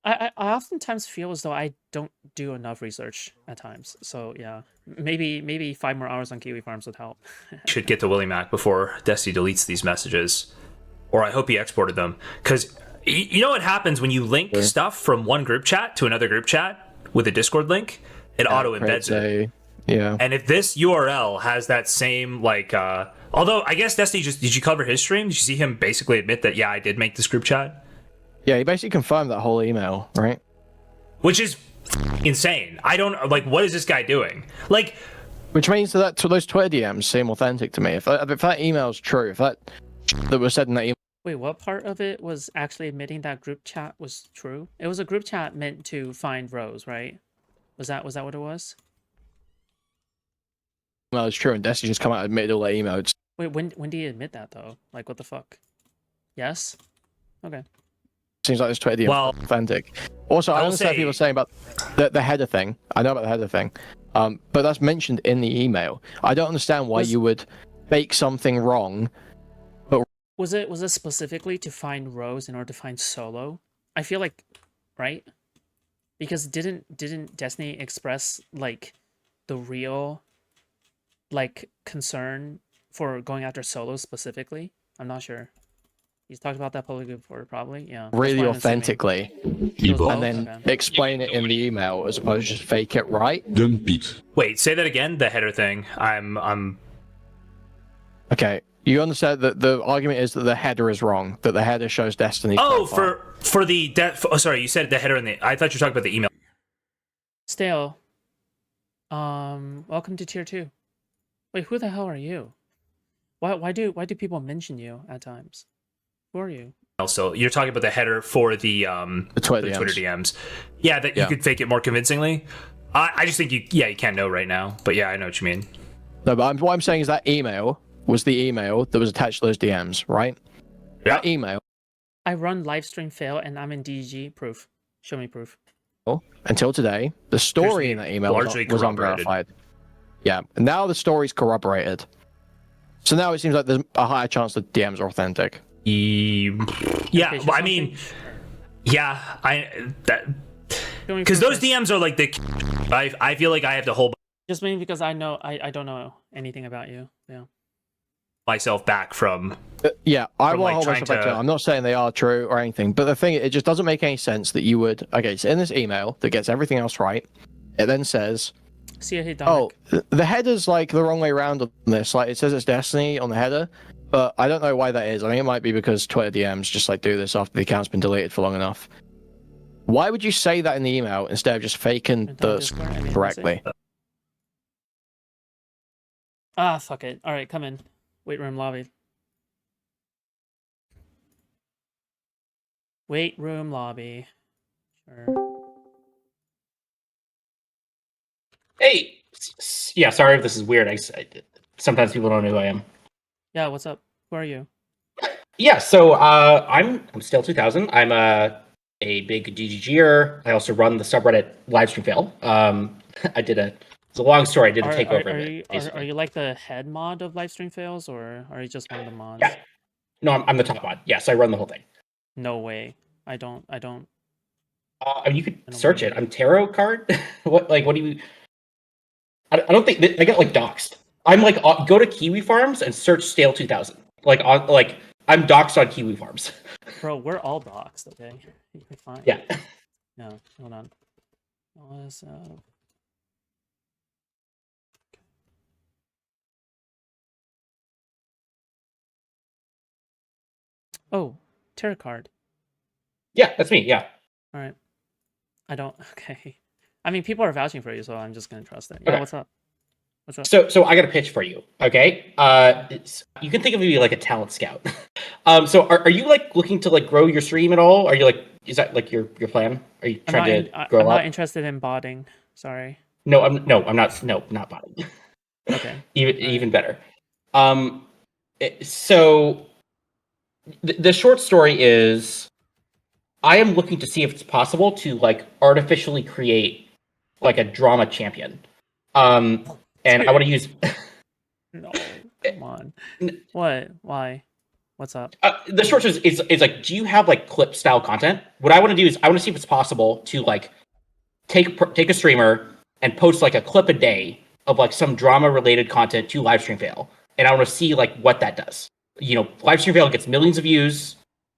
I oftentimes feel as though I don't do enough research at times. So yeah, maybe 5 more hours on Kiwi Farms would help. should get to Willie Mac before Destiny deletes these messages, or I hope he exported them, because you know what happens when you link stuff from one group chat to another group chat with a Discord link? It auto embeds it. Yeah. And if this URL has that same like, although I guess Destiny did you cover his stream? Did you see him basically admit that I did make this group chat? Yeah, he basically confirmed that whole email, right? Which is insane. I don't like. What is this guy doing? Like, which means that those Twitter DMs seem authentic to me. If that email's true, if that was said in that email. Wait, what part of it was actually admitting that group chat was true? It was a group chat meant to find rows, right? Was that what it was? Well, it's true, and Destiny just come out and admitted all that email. Wait, when did he admit that though? Like, what the fuck? Yes. Okay. Seems like this Twitter DM is authentic. Also, I understand people saying about the header thing. I know about the header thing, but that's mentioned in the email. I don't understand why you would make something wrong. But was it specifically to find rows in order to find solo? I feel like, right? Because didn't Destiny express like the real like concern for going after solo specifically? I'm not sure. He's talked about that publicly before, probably. Yeah. Really authentically, and then okay. Explain it in the email as opposed to just fake it, right? Wait, say that again. The header thing. I'm. Okay, you understand that the argument is that the header is wrong. That the header shows Destiny. Oh, for the sorry, you said the header in the. I thought you were talking about the email. Stale. Welcome to tier 2. Wait, who the hell are you? Why do people mention you at times? Who are you? Also, you're talking about the header for the Twitter DMs. Yeah, that you could fake it more convincingly. I just think you can't know right now. But yeah, I know what you mean. No, but what I'm saying is that email was the email that was attached to those DMs, right? Yeah. That email. I run livestream fail and I'm in DG. Proof. Show me proof. Until today, the story in that email was unverified. Yeah, and now the story's corroborated. So now it seems like there's a higher chance that DMs are authentic. Yeah, well, I mean, yeah, because those DMs are like the. I feel like I have to hold just mainly because I know I don't know anything about you. Yeah. Myself back from. Yeah, I won't like hold myself back to it. I'm not saying they are true or anything, but the thing, it just doesn't make any sense that you would. Okay, so in this email that gets everything else right, it then says. The header's like the wrong way around on this. Like it says it's Destiny on the header, but I don't know why that is. I think it might be because Twitter DMs just like do this after the account's been deleted for long enough. Why would you say that in the email instead of just faking the correctly? Ah, fuck it. All right, come in. Wait room lobby. Wait room lobby. Sure. Hey, yeah, sorry if this is weird. Sometimes people don't know who I am. Yeah, what's up? Who are you? Yeah, so I'm still 2000. I'm a big GGGer. I also run the subreddit livestream fail. I did a it's a long story. I did a takeover of it. Are you like the head mod of livestream fails, or are you just one of the mods? Yeah, no, I'm the top mod. Yes, I run the whole thing. No way. I don't. I mean, you could I don't search it. believe I'm tarot card. What do you? I don't think I get like doxxed. I'm like go to Kiwi Farms and search stale 2000. I'm doxxed on Kiwi Farms. Bro, we're all doxxed, okay? You're fine. Yeah. Yeah, hold on. LS, oh, tarot card. Yeah, that's me. Yeah. All right. I don't. Okay. I mean, people are vouching for you, so I'm just gonna trust it. Yeah, Okay. what's up? What's up? So I got a pitch for you. Okay. You can think of me like a talent scout. So are you like looking to like grow your stream at all? Are you like is that like your plan? Are you trying to grow I'm a not lot? interested in botting. Sorry. No, I'm not. No, not botting. Okay. Even better. So the short story is I am looking to see if it's possible to like artificially create like a drama champion. And I want to use No, come on. What? Why? What's up? the short story is like, do you have like clip style content? What I want to do is I want to see if it's possible to like take a streamer and post like a clip a day of like some drama related content to livestream fail, and I want to see like what that does. You know, livestream fail gets millions of views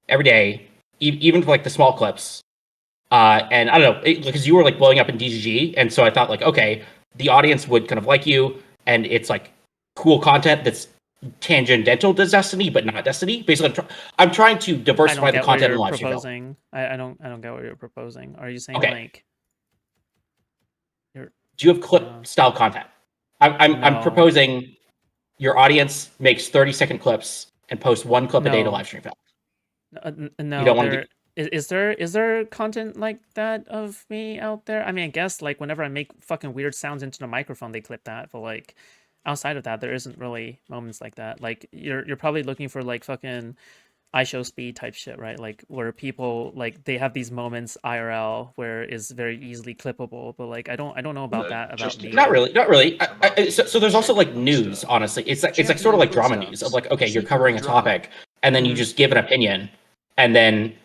every day, even for like the small clips. And I don't know, because you were like blowing up in DGG, and so I thought like, okay, the audience would kind of like you, and it's like cool content that's tangential to Destiny, but not Destiny. Basically, I'm trying to I don't diversify the get what content in you're livestream fail. proposing. I don't get what you're proposing. Are you saying Okay. like you're Do you have clip style content? I'm No. proposing your audience makes 30-second clips and posts one clip a day to No. livestream fail. No, You don't want to is there content like that of me out there? I mean, I guess like whenever I make fucking weird sounds into the microphone, they clip that. But like outside of that, there isn't really moments like that. Like you're probably looking for like fucking iShow speed type shit, right? Like where people like they have these moments IRL where it's very easily clippable. But like I don't know about that about me. Not really. So there's also like news. Honestly, it's like sort of like drama news of like, okay, you're covering a topic, and then you just give an opinion, and then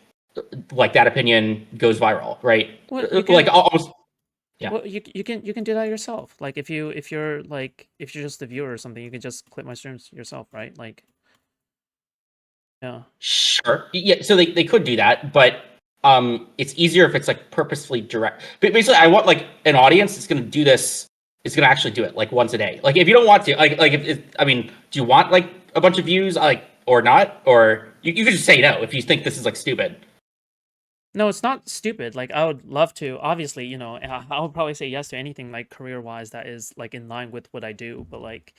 like that opinion goes viral, right? Well, Like almost. Yeah. Well, you can do that yourself. Like if you're just a viewer or something, you can just clip my streams yourself, right? Like, yeah. Sure. Yeah. So they could do that, but it's easier if it's like purposefully direct. But basically, I want like an audience that's going to do this. It's going to actually do it like once a day. Like if you don't want to, like if I mean, do you want like a bunch of views, like or not, or you could just say no if you think this is like stupid. No, it's not stupid. Like I would love to. Obviously, you know, I would probably say yes to anything like career-wise that is like in line with what I do. But like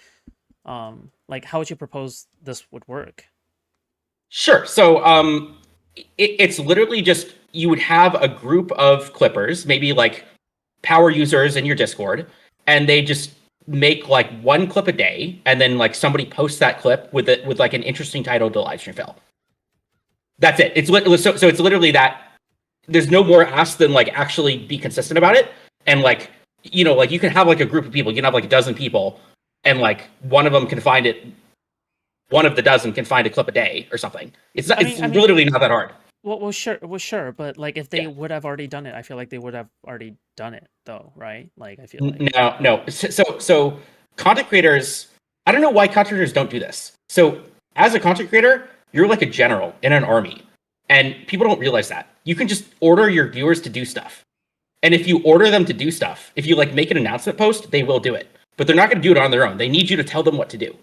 how would you propose this would work? Sure. So it's literally just you would have a group of clippers, maybe like power users in your Discord, and they just make like one clip a day, and then like somebody posts that clip with it with like an interesting title to livestream fail. That's it. So it's literally that. There's no more ask than like actually be consistent about it, and like you know like you can have like a group of people, you can have like a dozen people, and like one of them can find it. One of the dozen can find a clip a day or something. It's not. It's literally not that hard. Well, sure, but like if they would have already done it, I feel like they would have already done it, though, right? Like I feel like No. So content creators. I don't know why content creators don't do this. So as a content creator, you're like a general in an army, and people don't realize that you can just order your viewers to do stuff. And if you order them to do stuff, if you like make an announcement post, they will do it. But they're not going to do it on their own. They need you to tell them what to do.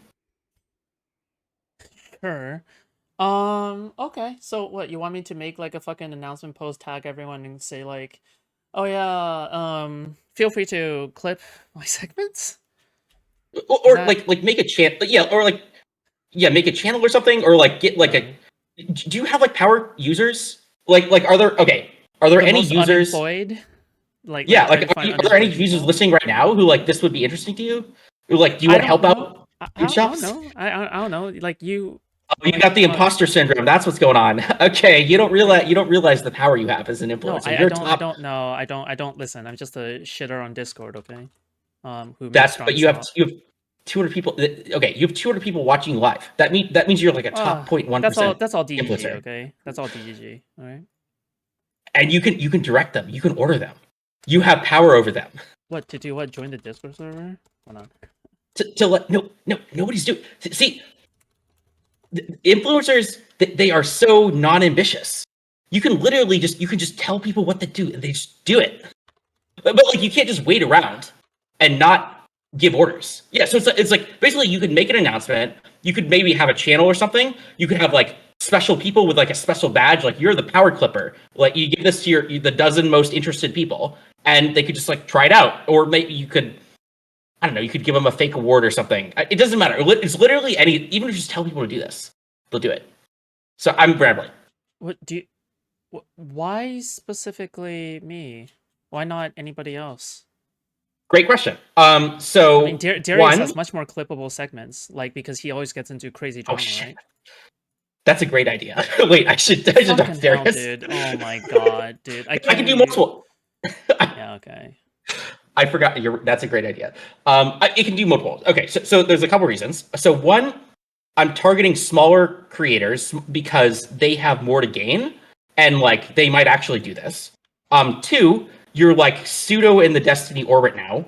Sure. Okay. So what, you want me to make like a fucking announcement post, tag everyone and say like, "Oh yeah, feel free to clip my segments?" Or like make a channel. Yeah, or like, yeah, make a channel or something, or like get like a. Do you have like power users Like are there Are there The any most users? unemployed, like Yeah, trying like to find are there any unemployed users people. listening right now who like this would be interesting to you? Who like, do you I want to don't help know. out I food don't shops? know. I don't know. Like you. Oh, you Like got the imposter syndrome. That's what's going on. Okay, you don't realize the power you have as an no, influencer. I You're don't. I top. don't know. I don't listen. I'm just a shitter on Discord. Okay. Who makes That's strong but you have stuff. 200 people. Okay, you have 200 people watching you live. That means you're like a top 0.1% That's all DGG. influencer, Okay. That's all DGG. All right. and you can direct them. You can order them. You have power over them. What to do? What join the Discord server? Hold on. To let nobody's doing. See, influencers they are so non-ambitious. You can literally just tell people what to do and they just do it. But like you can't just wait around and not give orders. Yeah, so it's like basically you could make an announcement. You could maybe have a channel or something. You could have like special people with like a special badge, like you're the power clipper. Like you give this to the dozen most interested people, and they could just like try it out. Or maybe you could, I don't know, you could give them a fake award or something. It doesn't matter. It's literally even if you just tell people to do this, they'll do it. So I'm rambling. What do you? Why specifically me? Why not anybody else? Great question. So I mean, Darius one, has much more clippable segments, like because he always gets into crazy oh drama, shit, right? that's a great idea. Wait, I should talk Fucking to hell, Darius. dude! Oh my god, dude! I I can't can do believe you. multiple. Yeah. Okay. I forgot. That's a great idea. It can do multiple. Okay, so there's a couple reasons. So one, I'm targeting smaller creators because they have more to gain, and like they might actually do this. Two, you're like pseudo in the Destiny orbit now,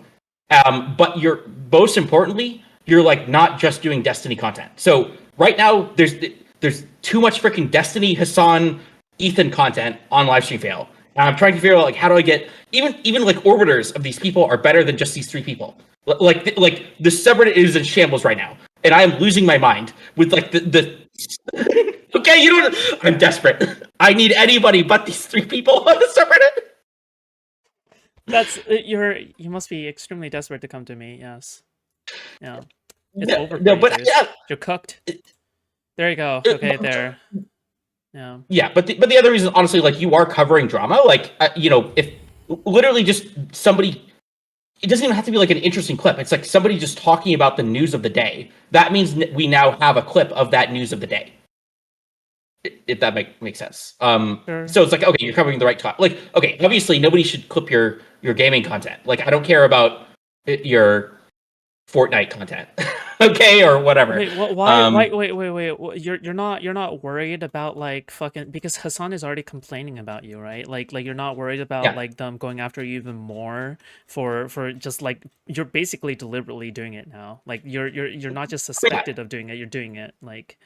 but you're most importantly, you're like not just doing Destiny content. So right now, there's too much freaking Destiny, Hassan, Ethan content on Livestream Fail. And I'm trying to figure out like how do I get even like orbiters of these people are better than just these three people. Like the subreddit is in shambles right now, and I am losing my mind with like the okay, you don't. I'm desperate. I need anybody but these three people on the subreddit. That's you must be extremely desperate to come to me. Yes. Yeah. It's over for No, you, but dude. yeah, You're cooked. There you go. Okay, there. Yeah. yeah, but the other reason, honestly, like you are covering drama, like if literally just somebody, it doesn't even have to be like an interesting clip. It's like somebody just talking about the news of the day. That means we now have a clip of that news of the day. If that makes sense. Sure. So it's like, okay, you're covering the right topic. Like, okay, obviously nobody should clip your gaming content. Like, I don't care about your Fortnite content, okay, or whatever. Wait, why? Wait. You're not worried about like fucking because Hassan is already complaining about you, right? Like you're not worried about Yeah. like them going after you even more for just like you're basically deliberately doing it now. Like you're not just suspected of doing it. You're doing it like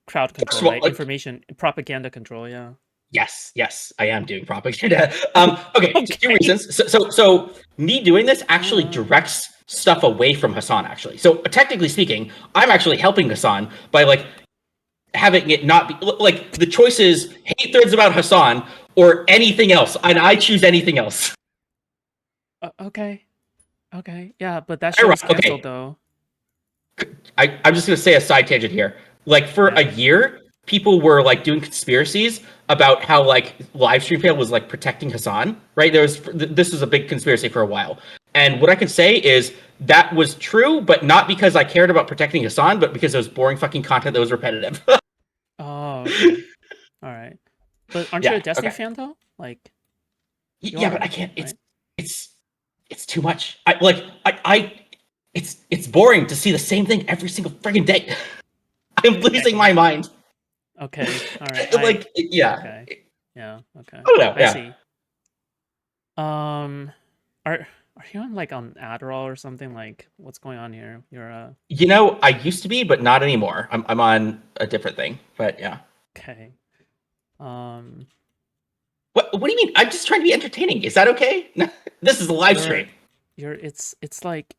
crowd First control, of all, right? like, Information propaganda control. Yeah. yes, I am doing propaganda. Okay, Okay. two reasons. So me doing this actually directs stuff away from Hassan. Actually, so technically speaking, I'm actually helping Hassan by like having it not be like the choice is hate threads about Hassan or anything else, and I choose anything else. Okay. Yeah, but that show is canceled though. I'm just gonna say a side tangent here. Like for a Yeah. year, people were like doing conspiracies about how like Livestream Fail was like protecting Hassan, right? This was a big conspiracy for a while. And what I can say is that was true, but not because I cared about protecting Hassan, but because it was boring fucking content that was repetitive. Oh, okay. All right. But aren't you Yeah, a Destiny okay. fan though? Like you Yeah, but are, I can't. right? It's too much. It's boring to see the same thing every single friggin' day. I'm losing my mind. Okay. All right. Like, yeah. Okay. Yeah. Okay. I don't know. I Yeah. see. Are you on like on Adderall or something? Like, what's going on here? You're I used to be, but not anymore. I'm on a different thing. But yeah. okay. What do you mean? I'm just trying to be entertaining. Is that okay? This is a live stream. It's like,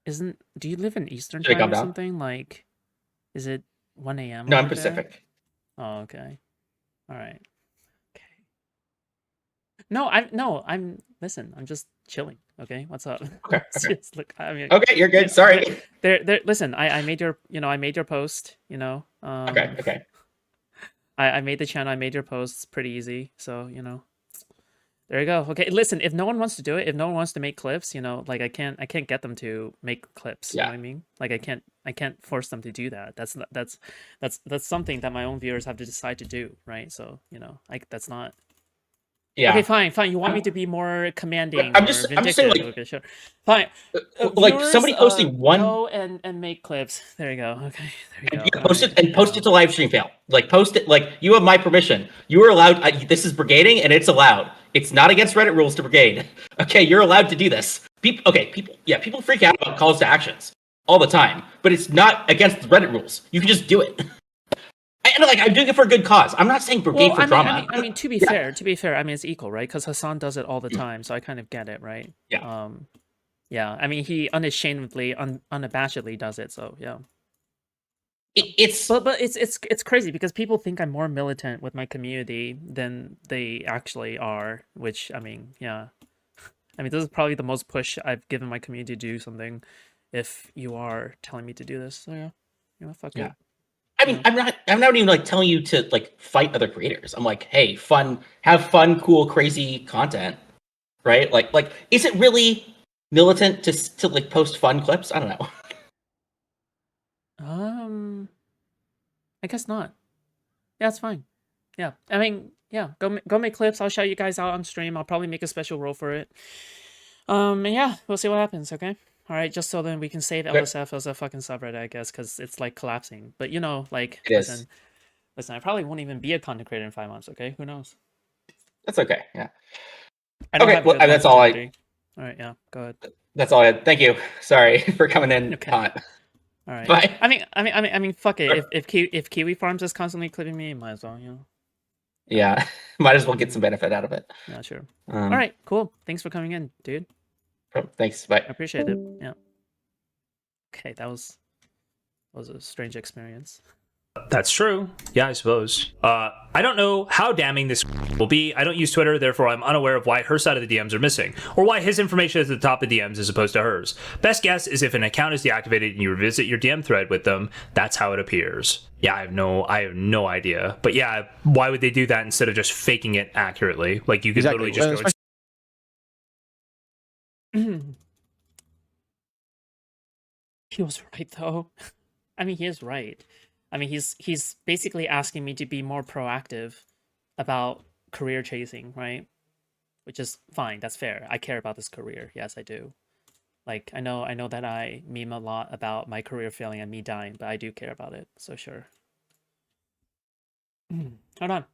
do you live in Eastern Should I time calm or down? something? Like, is it 1 a.m. No, I'm over there? Pacific. Oh, okay. All right. Okay. I'm listen, I'm just chilling. Okay, what's up? Okay. It's just, look, I mean, Okay, you're good. Sorry. there. Listen, I made your post. Okay. I made the channel. I made your posts. Pretty easy. So you know, there you go. Okay, listen. If no one wants to do it, if no one wants to make clips, you know, like I can't get them to make clips. You know Yeah. what I mean? Like I can't force them to do that. That's something that my own viewers have to decide to do, right? So you know, like that's not. Yeah. Okay, fine. You want me to be more commanding I'm or just vindictive? saying, like, Okay, sure. Fine. like Viewers, somebody posting one. go and make clips. There you go. Okay, there you And go. yeah, post Alright, it and post it to live stream fail. Like post it. Like you have my permission. You are allowed. This is brigading, and it's allowed. It's not against Reddit rules to brigade. Okay, you're allowed to do this. People freak out about calls to actions all the time, but it's not against the Reddit rules. You can just do it. And like I'm doing it for a good cause. I'm not saying brigade for drama. I mean, to be fair, I mean it's equal, right? Because Hassan does it all the time, so I kind of get it, right? Yeah. Yeah. I mean, he unashamedly, unabashedly does it. So yeah. It's But it's crazy because people think I'm more militant with my community than they actually are. Which I mean, yeah. I mean, this is probably the most push I've given my community to do something. If you are telling me to do this, so yeah, you know, fuck it. I mean, I'm not even like telling you to like fight other creators. I'm like, hey, have fun, cool, crazy content, right? Like, is it really militant to like post fun clips? I don't know. I guess not. Yeah, it's fine. Yeah, I mean, yeah, go make clips. I'll shout you guys out on stream. I'll probably make a special role for it. And yeah, we'll see what happens. Okay. All right, just so then we can save LSF as a fucking subreddit, I guess, because it's like collapsing. But you know, like, listen, I probably won't even be a content creator in 5 months. Okay, who knows? That's okay. Yeah. I don't Okay, have well, good that's all longevity. All right, yeah, go ahead. That's all I had. Thank you. Sorry for coming in hot. All right. Bye. I mean, fuck it. If Kiwi Farms is constantly clipping me, might as well, you know. Yeah, might as well get some benefit out of it. Yeah, sure. All right, cool. Thanks for coming in, dude. Thanks. Bye. I appreciate it. Yeah. Okay, that was a strange experience. That's true. Yeah, I suppose. I don't know how damning this will be. I don't use Twitter, therefore I'm unaware of why her side of the DMs are missing, or why his information is at the top of the DMs as opposed to hers. Best guess is if an account is deactivated and you revisit your DM thread with them, that's how it appears. Yeah, I have no idea. But yeah, why would they do that instead of just faking it accurately? Like you could literally just go. He was right though. I mean, he is right. I mean, he's basically asking me to be more proactive about career chasing, right? Which is fine. That's fair. I care about this career. Yes, I do. Like, I know that I meme a lot about my career failing and me dying, but I do care about it. So sure. Hold on.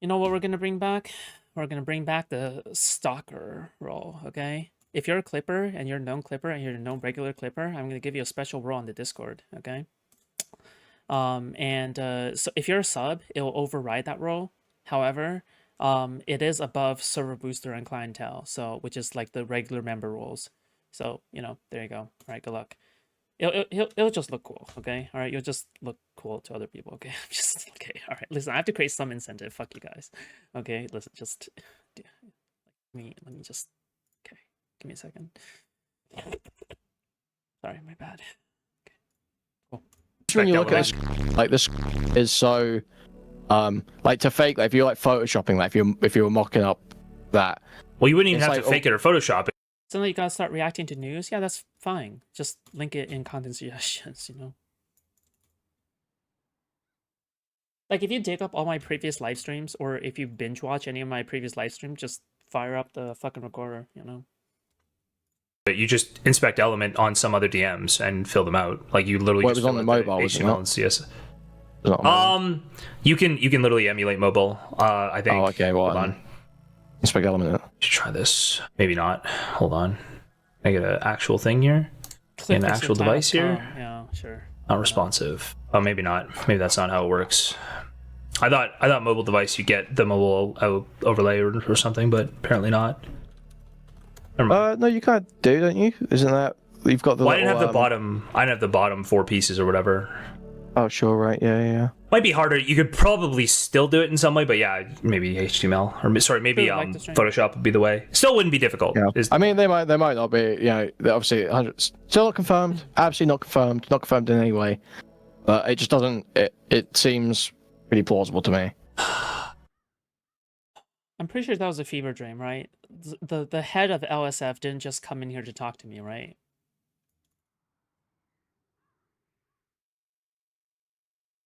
You know what we're gonna bring back? We're gonna bring back the stalker role, okay? If you're a clipper and you're a known clipper and you're a known regular clipper, I'm gonna give you a special role on the Discord, okay? So if you're a sub, it will override that role. However, it is above server booster and clientele, so which is like the regular member roles. So you know, there you go. All right, good luck. It'll just look cool, okay? All right, you'll just look cool to other people, okay? Just okay. All right, listen, I have to create some incentive. Fuck you guys, okay? Listen, just let me just okay. Give me a second. Sorry, my bad. Okay, cool. When you look at this, like this is so, like to fake. Like if you're like photoshopping, like if you're mocking up that. Well, you wouldn't even have to fake it or Photoshop it. So you gotta start reacting to news. Yeah, that's fine. Just link it in content suggestions, you know. Like if you dig up all my previous live streams, or if you binge watch any of my previous live streams, just fire up the fucking recorder, you know. But you just inspect element on some other DMs and fill them out. Like you literally. Well, it was on the mobile, wasn't it? CS. You can literally emulate mobile. I think. Oh, okay. Well, hold on. Inspect element. Should try this. Maybe not. Hold on. I get an actual thing here. An actual device here. Yeah, sure. Not responsive. Oh, maybe not. Maybe that's not how it works. I thought mobile device you get the mobile overlay or something, but apparently not. No, you can't don't you? Isn't that you've got the? Well, I didn't have the bottom. I didn't have the bottom 4 pieces or whatever. Oh, sure, right, yeah. Might be harder. You could probably still do it in some way, but yeah, maybe HTML or maybe Like the string. Photoshop would be the way. Still wouldn't be difficult. Yeah. Is- I mean, they might not be. You know, they're obviously 100. Still not confirmed. Absolutely not confirmed in any way. But it just doesn't. It seems pretty plausible to me. I'm pretty sure that was a fever dream, right? The head of LSF didn't just come in here to talk to me, right?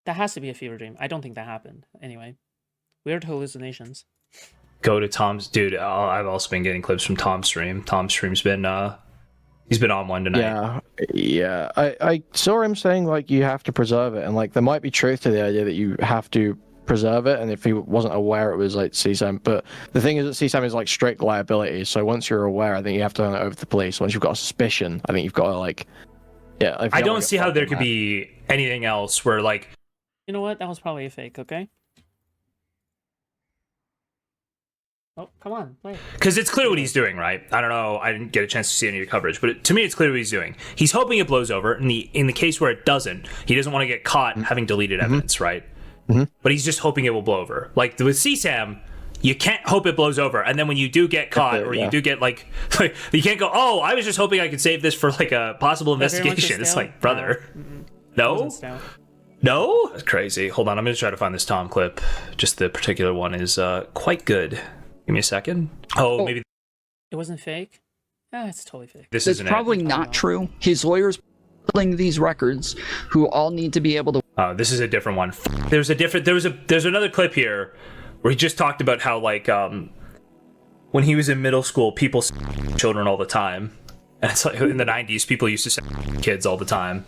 That has to be a fever dream. I don't think that happened. Anyway, weird hallucinations. Go to Tom's, dude. I've also been getting clips from Tom's stream. Tom's stream's been he's been on one tonight. Yeah. I saw him saying like you have to preserve it, and like there might be truth to the idea that you have to preserve it. And if he wasn't aware, it was like CSAM. But the thing is that CSAM is like strict liability. So once you're aware, I think you have to turn it over to the police. Once you've got a suspicion, I think you've got to like, yeah. I don't see how there could be anything else where like. You know what? That was probably a fake, okay? Oh, come on, play. Because it's clear what he's doing, right? I don't know. I didn't get a chance to see any of your coverage, but to me, it's clear what he's doing. He's hoping it blows over. In the case where it doesn't, he doesn't want to get caught having deleted evidence, right? But he's just hoping it will blow over. Like with CSAM, you can't hope it blows over, and then when you do get caught, or you do get like you can't go, oh, I was just hoping I could save this for like a possible investigation. It's like, brother, no. No? That's crazy. Hold on, I'm going to try to find this Tom clip. Just the particular one is quite good. Give me a second. Oh, maybe... It wasn't fake? Yeah, it's totally fake. This It's isn't probably not true. His lawyers pulling these records, who all need to be able to... Oh, this is a different one. There's another clip here where he just talked about how, like, when he was in middle school, people children all the time. And it's like, in the 90s, people used to say kids all the time.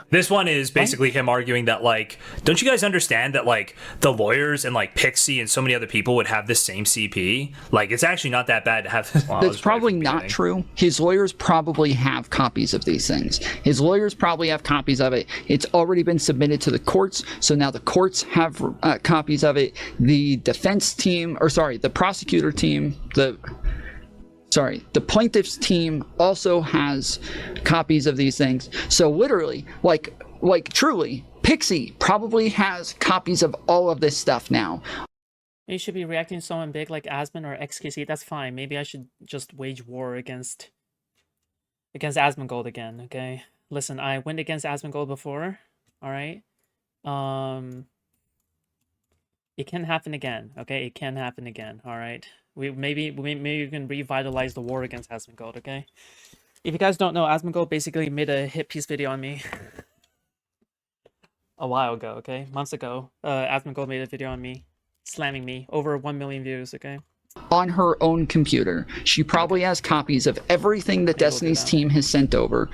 This one is basically him arguing that, like, don't you guys understand that, like, the lawyers and, like, Pixie and so many other people would have the same CP? Like, it's actually not that bad to have this. Well, That's probably not true. His lawyers probably have copies of these things. His lawyers probably have copies of it. It's already been submitted to the courts, so now the courts have copies of it. The defense team, or sorry, the prosecutor team, the plaintiff's team also has copies of these things. So literally, like truly, Pixie probably has copies of all of this stuff now. You should be reacting to someone big like Asmon or XKC. That's fine. Maybe I should just wage war against Asmongold again, okay? Listen, I went against Asmongold before, alright? It can happen again, okay? It can happen again, alright? Maybe we can revitalize the war against Asmongold, okay? If you guys don't know, Asmongold basically made a hit piece video on me a while ago, okay? Months ago. Asmongold made a video on me, slamming me. Over 1 million views, okay? On her own computer. She probably has copies of everything that Destiny's team has sent over.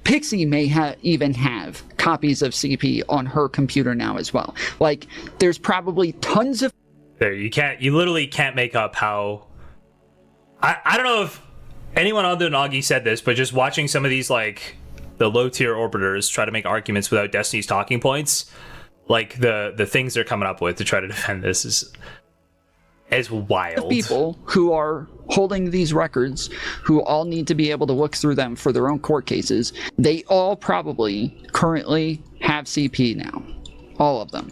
Pixie may even have copies of CP on her computer now as well. Like, there's probably tons of... There, you literally can't make up how... I don't know if anyone on the Nagi said this, but just watching some of these, like, the low-tier orbiters try to make arguments without Destiny's talking points, like, the things they're coming up with to try to defend this is wild. People who are holding these records, who all need to be able to look through them for their own court cases, they all probably currently have CP now. All of them.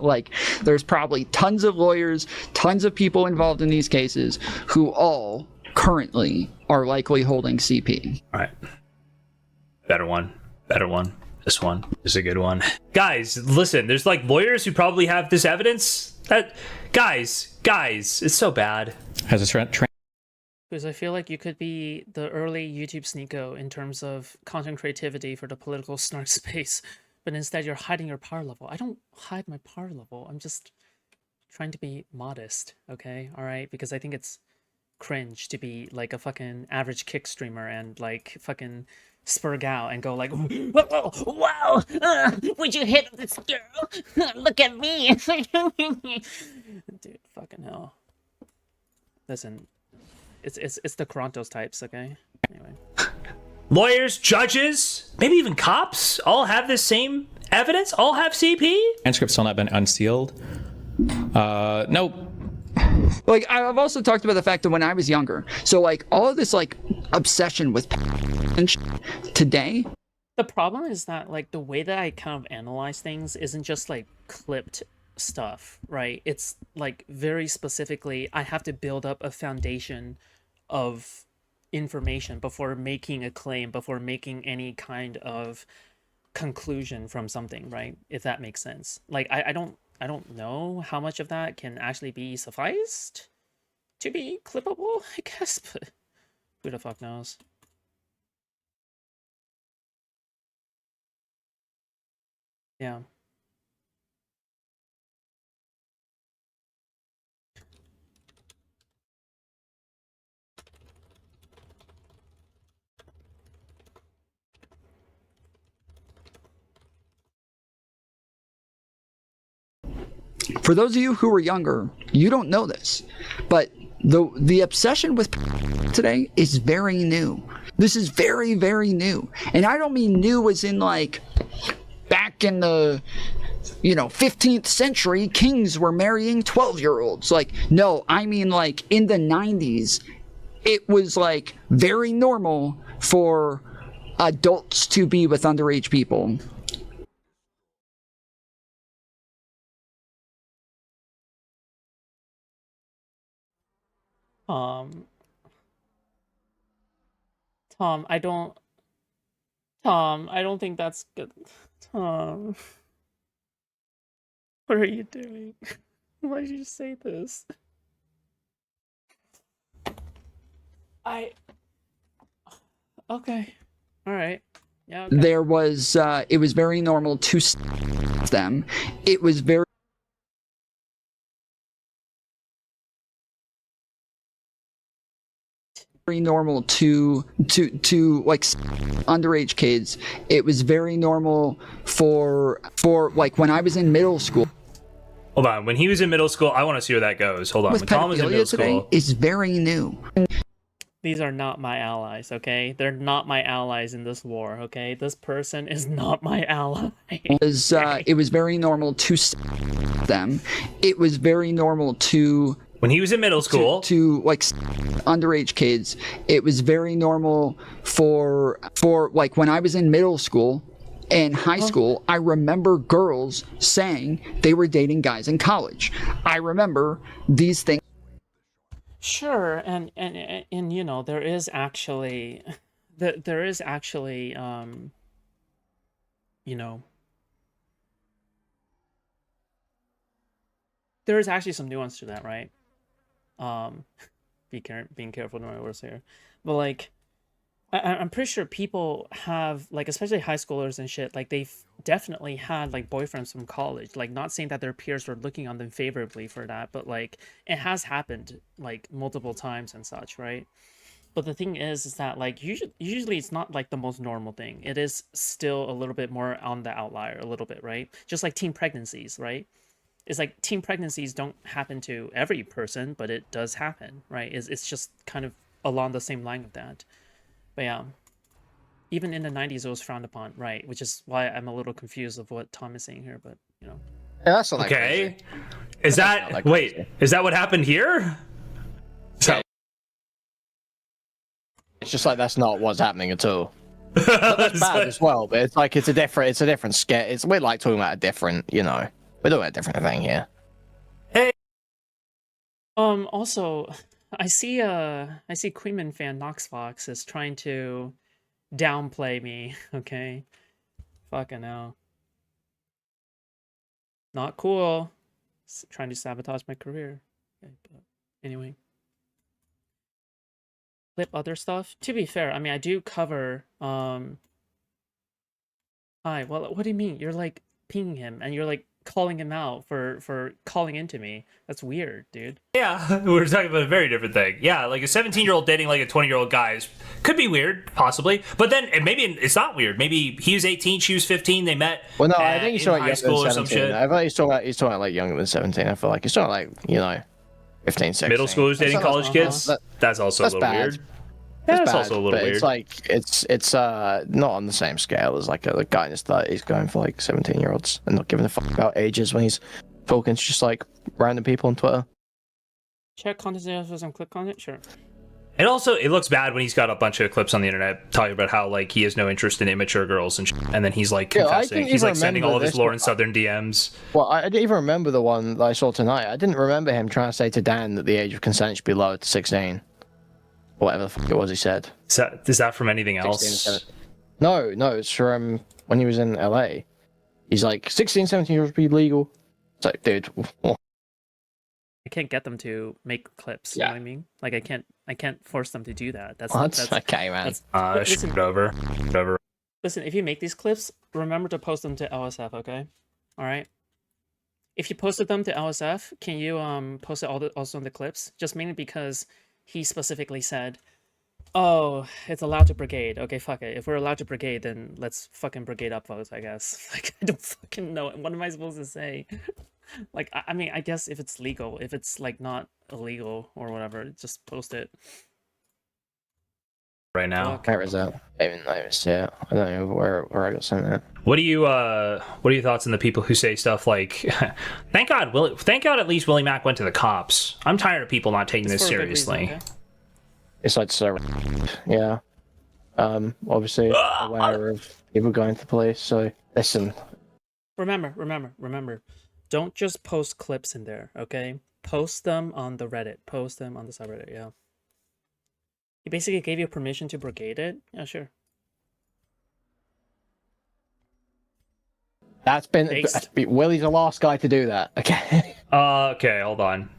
Like, there's probably tons of lawyers, tons of people involved in these cases who all currently are likely holding CP. All right. Better one. This one is a good one. Guys, listen, there's like lawyers who probably have this evidence. Guys, it's so bad. Has a trend. Because I feel like you could be the early YouTube Sneeko in terms of content creativity for the political snark space, but instead you're hiding your power level. I don't hide my power level. I'm just trying to be modest, okay? All right? Because I think it's cringe to be like a fucking average kick streamer and like fucking spurg out and go like, wow, would you hit this girl? Look at me. Dude, fucking hell. Listen, it's the Krontos types, okay? Anyway. Lawyers, judges, maybe even cops all have the same evidence, all have CP? Transcript's still not been unsealed. Nope. Like, I've also talked about the fact that when I was younger, so like all of this like obsession with and today, The problem is that like the way that I kind of analyze things isn't just like clipped stuff, right? It's like very specifically I have to build up a foundation of information before making a claim, before making any kind of conclusion from something, right? If that makes sense. Like I don't know how much of that can actually be sufficed to be clippable, I guess, but who the fuck knows? Yeah. For those of you who are younger, you don't know this, but the obsession with today is very new. This is very, very new. And I don't mean new as in like back in the 15th century, kings were marrying 12-year-olds. Like, no, I mean like in the 90s, it was like very normal for adults to be with underage people. Um, Tom, Tom, I don't think that's good. Tom, what are you doing? Why did you say this? Okay. All right. Yeah. Okay. There was, it was very normal to them. It was very normal to like underage kids. It was very normal for like when I was in middle school. Hold on. When he was in middle school, I want to see where that goes. Hold on. With When Tom was in middle pedophilia today school, is very new. These are not my allies, okay? They're not my allies in this war, okay? This person is not my ally. It was very normal to them. It was very normal to when he was in middle school, to like underage kids. It was very normal for like when I was in middle school and high school. I remember girls saying they were dating guys in college. I remember these things. Sure, and you know, there is actually you know, there is actually some nuance to that, right? Being careful with my words here, but like I'm pretty sure people have, like, especially high schoolers and shit, like they've definitely had like boyfriends from college. Like, not saying that their peers were looking on them favorably for that, but like it has happened like multiple times and such, right? But the thing is that like usually it's not like the most normal thing. It is still a little bit more on the outlier, a little bit, right? Just like teen pregnancies, right? It's like teen pregnancies don't happen to every person, but it does happen, right? It's just kind of along the same line of that. But yeah, even in the 90s, it was frowned upon, right? Which is why I'm a little confused of what Tom is saying here, but, you know. Yeah, that's not okay. Crazy. Is that, like wait, crazy. Is that what happened here? So. It's just like that's not what's happening at all. But that's bad as well, but it's like it's a different scale. We're like talking about a different, we're talking about a different thing here. Hey. Also, I see Queenman fan Knoxfox is trying to downplay me, okay? Fucking hell. Not cool. Trying to sabotage my career. Okay, but anyway. Clip other stuff. To be fair, I mean, I do cover, Hi, well, what do you mean? You're, like, pinging him, and you're, like, calling him out for calling into me. That's weird, dude. Yeah, we're talking about a very different thing. Yeah, like a 17-year-old dating like a 20-year-old guy could be weird, possibly. But then maybe it's not weird. Maybe he was 18, she was 15, they met. Well, no, I think he's talking high school or some shit. I thought he's talking like younger than 17. I feel like he's talking like 15, 16. Middle schoolers dating college kids. That's also a little bad. weird. That's also a little weird. It's like it's not on the same scale as like a guy in his 30s going for like 17-year-olds and not giving a fuck about ages when he's talking to just like random people on Twitter. Check content infos and click on it, sure. it looks bad when he's got a bunch of clips on the internet talking about how like he has no interest in immature girls and and then he's like confessing. He's like sending all of his Lauren Southern DMs. Well, I didn't even remember the one that I saw tonight. I didn't remember him trying to say to Dan that the age of consent should be lowered to 16. Whatever the fuck it was he said. Is that from anything else? No, it's from when he was in LA. He's like, 16, 17 years would be legal. It's like, dude. I can't get them to make clips. You know what I mean? Like I can't force them to do that. That's okay, man. Shoot over. Listen, if you make these clips, remember to post them to LSF, okay? All right. If you posted them to LSF, can you post it also in the clips? Just mainly because he specifically said, "Oh, it's allowed to brigade." Okay, fuck it. If we're allowed to brigade, then let's fucking brigade up votes, I guess. Like I don't fucking know. What am I supposed to say? Like, I mean, I guess if it's legal, if it's like not illegal or whatever, just post it. Right now. Where is that? I didn't even see it. I don't know where I got sent it. What are your thoughts on the people who say stuff like, thank God at least Willie Mack went to the cops. I'm tired of people not taking this seriously. Reason, okay? It's like so, yeah. Obviously aware of people going to police, so listen. Remember. Don't just post clips in there, okay? Post them on the Reddit. Post them on the subreddit, yeah. He basically gave you permission to brigade it? Yeah, sure. Willie's the last guy to do that, okay? Okay, hold on.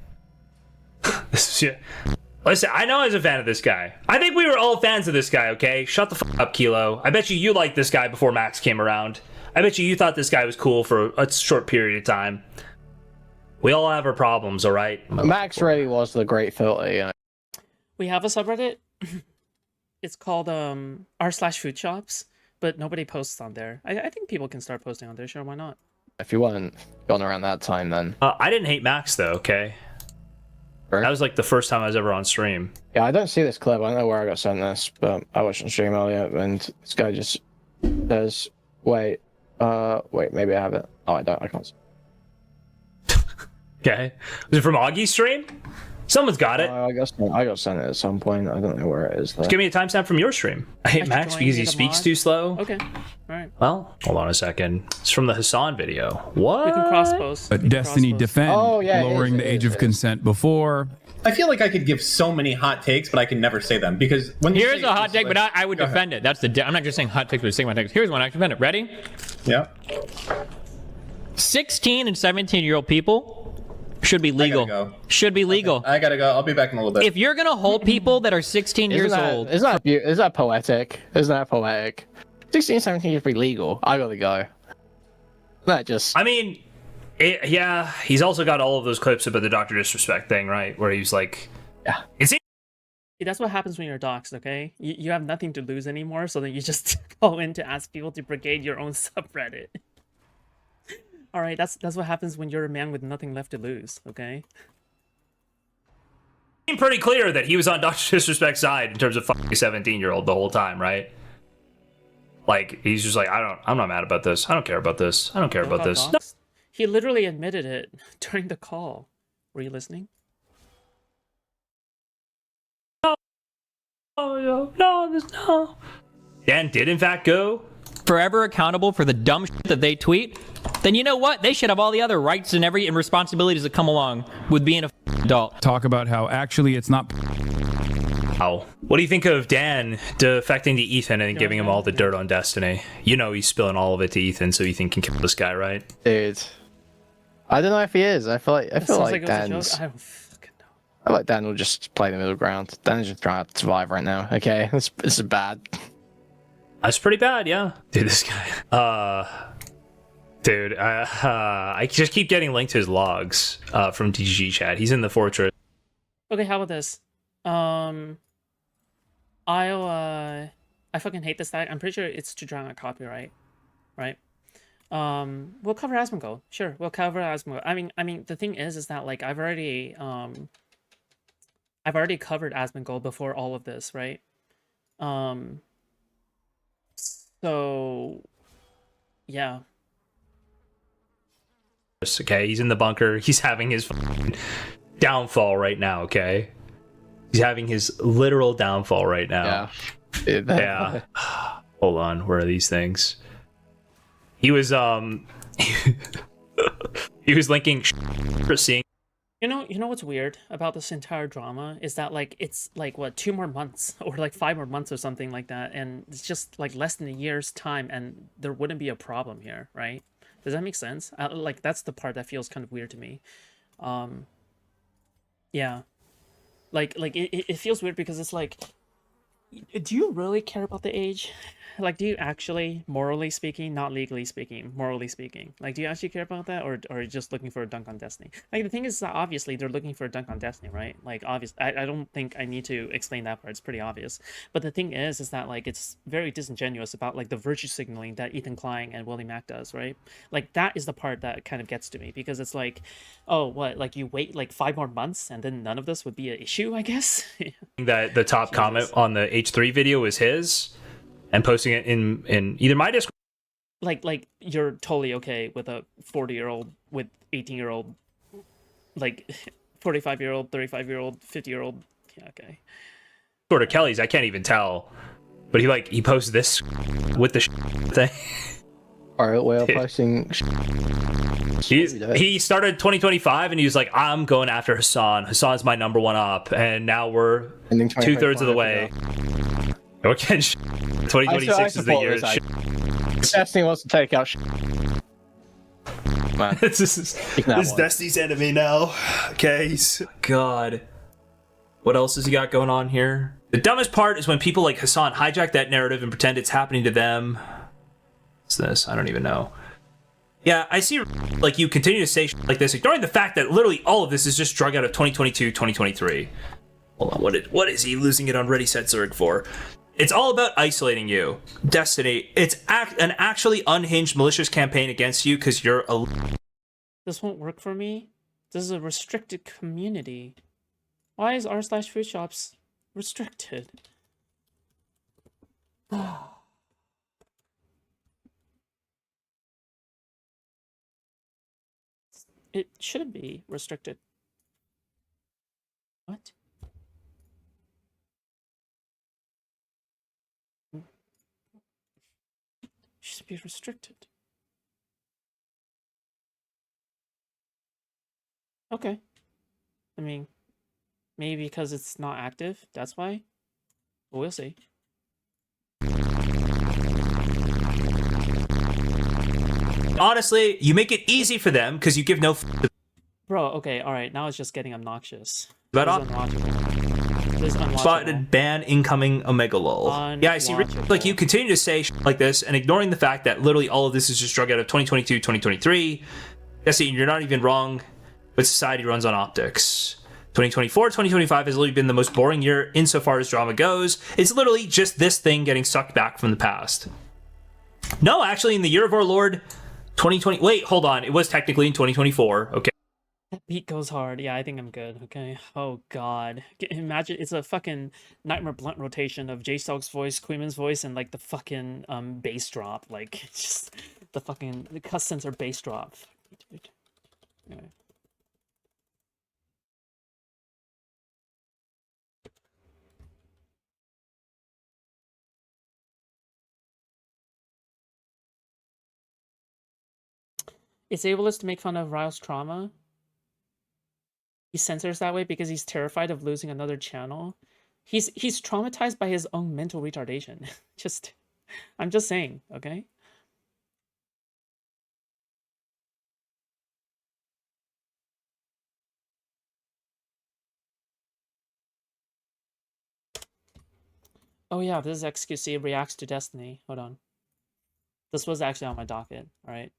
Listen, I know I was a fan of this guy. I think we were all fans of this guy, okay? Shut the fuck up, Kilo. I bet you liked this guy before Max came around. I bet you thought this guy was cool for a short period of time. We all have our problems, all right? Max really was the great filter, you know. We have a subreddit. It's called r/Foodshops, but nobody posts on there. I think people can start posting on there. Sure, why not? If you weren't gone around that time, then. I didn't hate Max though. Okay. Sure. That was like the first time I was ever on stream. Yeah, I don't see this clip. I don't know where I got sent this, but I watched on stream earlier, and this guy just says, "Wait, maybe I have it. Oh, I don't. I can't." Okay. Was it from Augie's stream? Someone's got it. I got sent it at some point. I don't know where it is. Just give me a timestamp from your stream. I hate Max because he speaks too slow. Okay. All right. Well, hold on a second. It's from the Hassan video. What? We can cross post. Destiny defend lowering the age of consent before. I feel like I could give so many hot takes, but I can never say them because when here's a hot take, but I would defend it. That's I'm not just saying hot takes, but saying hot takes. Here's one I defend it. Ready? Yeah. 16 and 17-year-old people should be legal. Should be legal. Okay. I gotta go. I'll be back in a little bit. If you're gonna hold people that are 16 years old, is that poetic? Isn't that poetic? 16, 17 should be legal. I gotta go. That just. I mean, yeah. He's also got all of those clips about the Dr. Disrespect thing, right? Where he's like, yeah. See, that's what happens when you're doxxed, okay? You have nothing to lose anymore, so then you just go in to ask people to brigade your own subreddit. All right, that's what happens when you're a man with nothing left to lose, okay? It's pretty clear that he was on Dr. Disrespect's side in terms of fucking 17-year-old the whole time, right? Like, he's just like, I'm not mad about this. I don't care about this. I don't care about this. No. He literally admitted it during the call. Were you listening? No. Dan did in fact go forever accountable for the dumb shit that they tweet. Then you know what? They should have all the other rights and responsibilities that come along with being a adult. Talk about how actually it's not. Wow. What do you think of Dan defecting to Ethan and giving him all the dirt on Destiny? You know he's spilling all of it to Ethan, so Ethan can kill this guy, right? Dude, I don't know if he is. I feel like Dan's. I don't fucking know. I feel like Dan will just play the middle ground. Dan's just trying to survive right now. Okay, this is bad. That's pretty bad, yeah. Dude, this guy. Dude, I just keep getting linked to his logs from DGG chat. He's in the fortress. Okay, how about this? I fucking hate this tag. I'm pretty sure it's to drown out copyright, right? We'll cover Asmongold. Sure, we'll cover Asmongold. I mean, the thing is that like I've already covered Asmongold before all of this, right? So yeah. Okay, he's in the bunker. He's having his downfall right now, okay? He's having his literal downfall right now. Yeah. Yeah. Hold on, where are these things? He was he was linking seeing. You know what's weird about this entire drama is that like it's like what 2 more months or like 5 more months or something like that, and it's just like less than a year's time, and there wouldn't be a problem here, right? Does that make sense? Like that's the part that feels kind of weird to me. Yeah, like it feels weird because it's like, do you really care about the age? Like, do you actually, morally speaking, not legally speaking, morally speaking, like, do you actually care about that, or are you just looking for a dunk on Destiny? Like, the thing is that obviously they're looking for a dunk on Destiny, right? Like, obviously, I don't think I need to explain that part. It's pretty obvious. But the thing is that, like, it's very disingenuous about, like, the virtue signaling that Ethan Klein and Willie Mack does, right? Like, that is the part that kind of gets to me, because it's like, oh, what, like, you wait, like, 5 more months, and then none of this would be an issue, I guess? That the top comment on the H3 video was his, and posting it in either my Discord. Like you're totally okay with a 40-year-old with 18-year-old, like 45-year-old, 35-year-old, 50-year-old. Yeah, okay. Sort of Kelly's, I can't even tell, but he posted this with the thing. Alright, well, posting. He started 2025 and he was like, I'm going after Hassan. Hassan's my number one op, and now we're 2/3 of the way. Okay, 2026 is the year. Destiny wants to take out. Man, this is Destiny's enemy now. Okay. God. What else has he got going on here? The dumbest part is when people like Hassan hijack that narrative and pretend it's happening to them. What's this? I don't even know. Yeah, I see, like, you continue to say like this, ignoring the fact that literally all of this is just drug out of 2022, 2023. Hold on, what is he losing it on Ready, Set, Zerg for? It's all about isolating you. Destiny, it's an actually unhinged malicious campaign against you because you're a... This won't work for me. This is a restricted community. Why is r/Foodshops restricted? It shouldn't be restricted. What? Should be restricted. Okay. I mean, maybe because it's not active, that's why. But we'll see. Honestly, you make it easy for them because you give no... Bro, okay, alright, now it's just getting obnoxious. But This is unwatchable. This is unwatchable. Spotted ban incoming Omega lol. Yeah, I see like you continue to say like this and ignoring the fact that literally all of this is just drug out of 2022, 2023. Yes, you're not even wrong, but society runs on optics. 2024, 2025 has literally been the most boring year insofar as drama goes. It's literally just this thing getting sucked back from the past. No, actually, in the year of our Lord, 2020... Wait, hold on. It was technically in 2024. Okay. That beat goes hard. Yeah, I think I'm good. Okay. Oh, God. Imagine it's a fucking Nightmare Blunt rotation of J-Stog's voice, Queeman's voice, and, like, the fucking bass drop. Like, just the fucking... The cuss sensor bass drop. Dude. Anyway. It's ableist to make fun of Ryle's trauma. He censors that way because he's terrified of losing another channel. He's traumatized by his own mental retardation. I'm just saying, okay? Oh yeah, this is XQC reacts to Destiny. Hold on. This was actually on my docket, alright?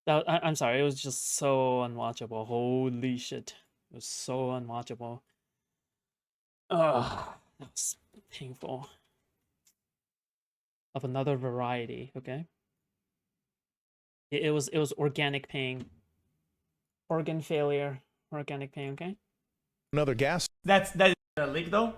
I'm sorry, it was just so unwatchable. Holy shit. It was so unwatchable. Ugh, that was painful. Of another variety, okay? It was organic pain. Organ failure. Organic pain, okay? Another gas. That is a leak though?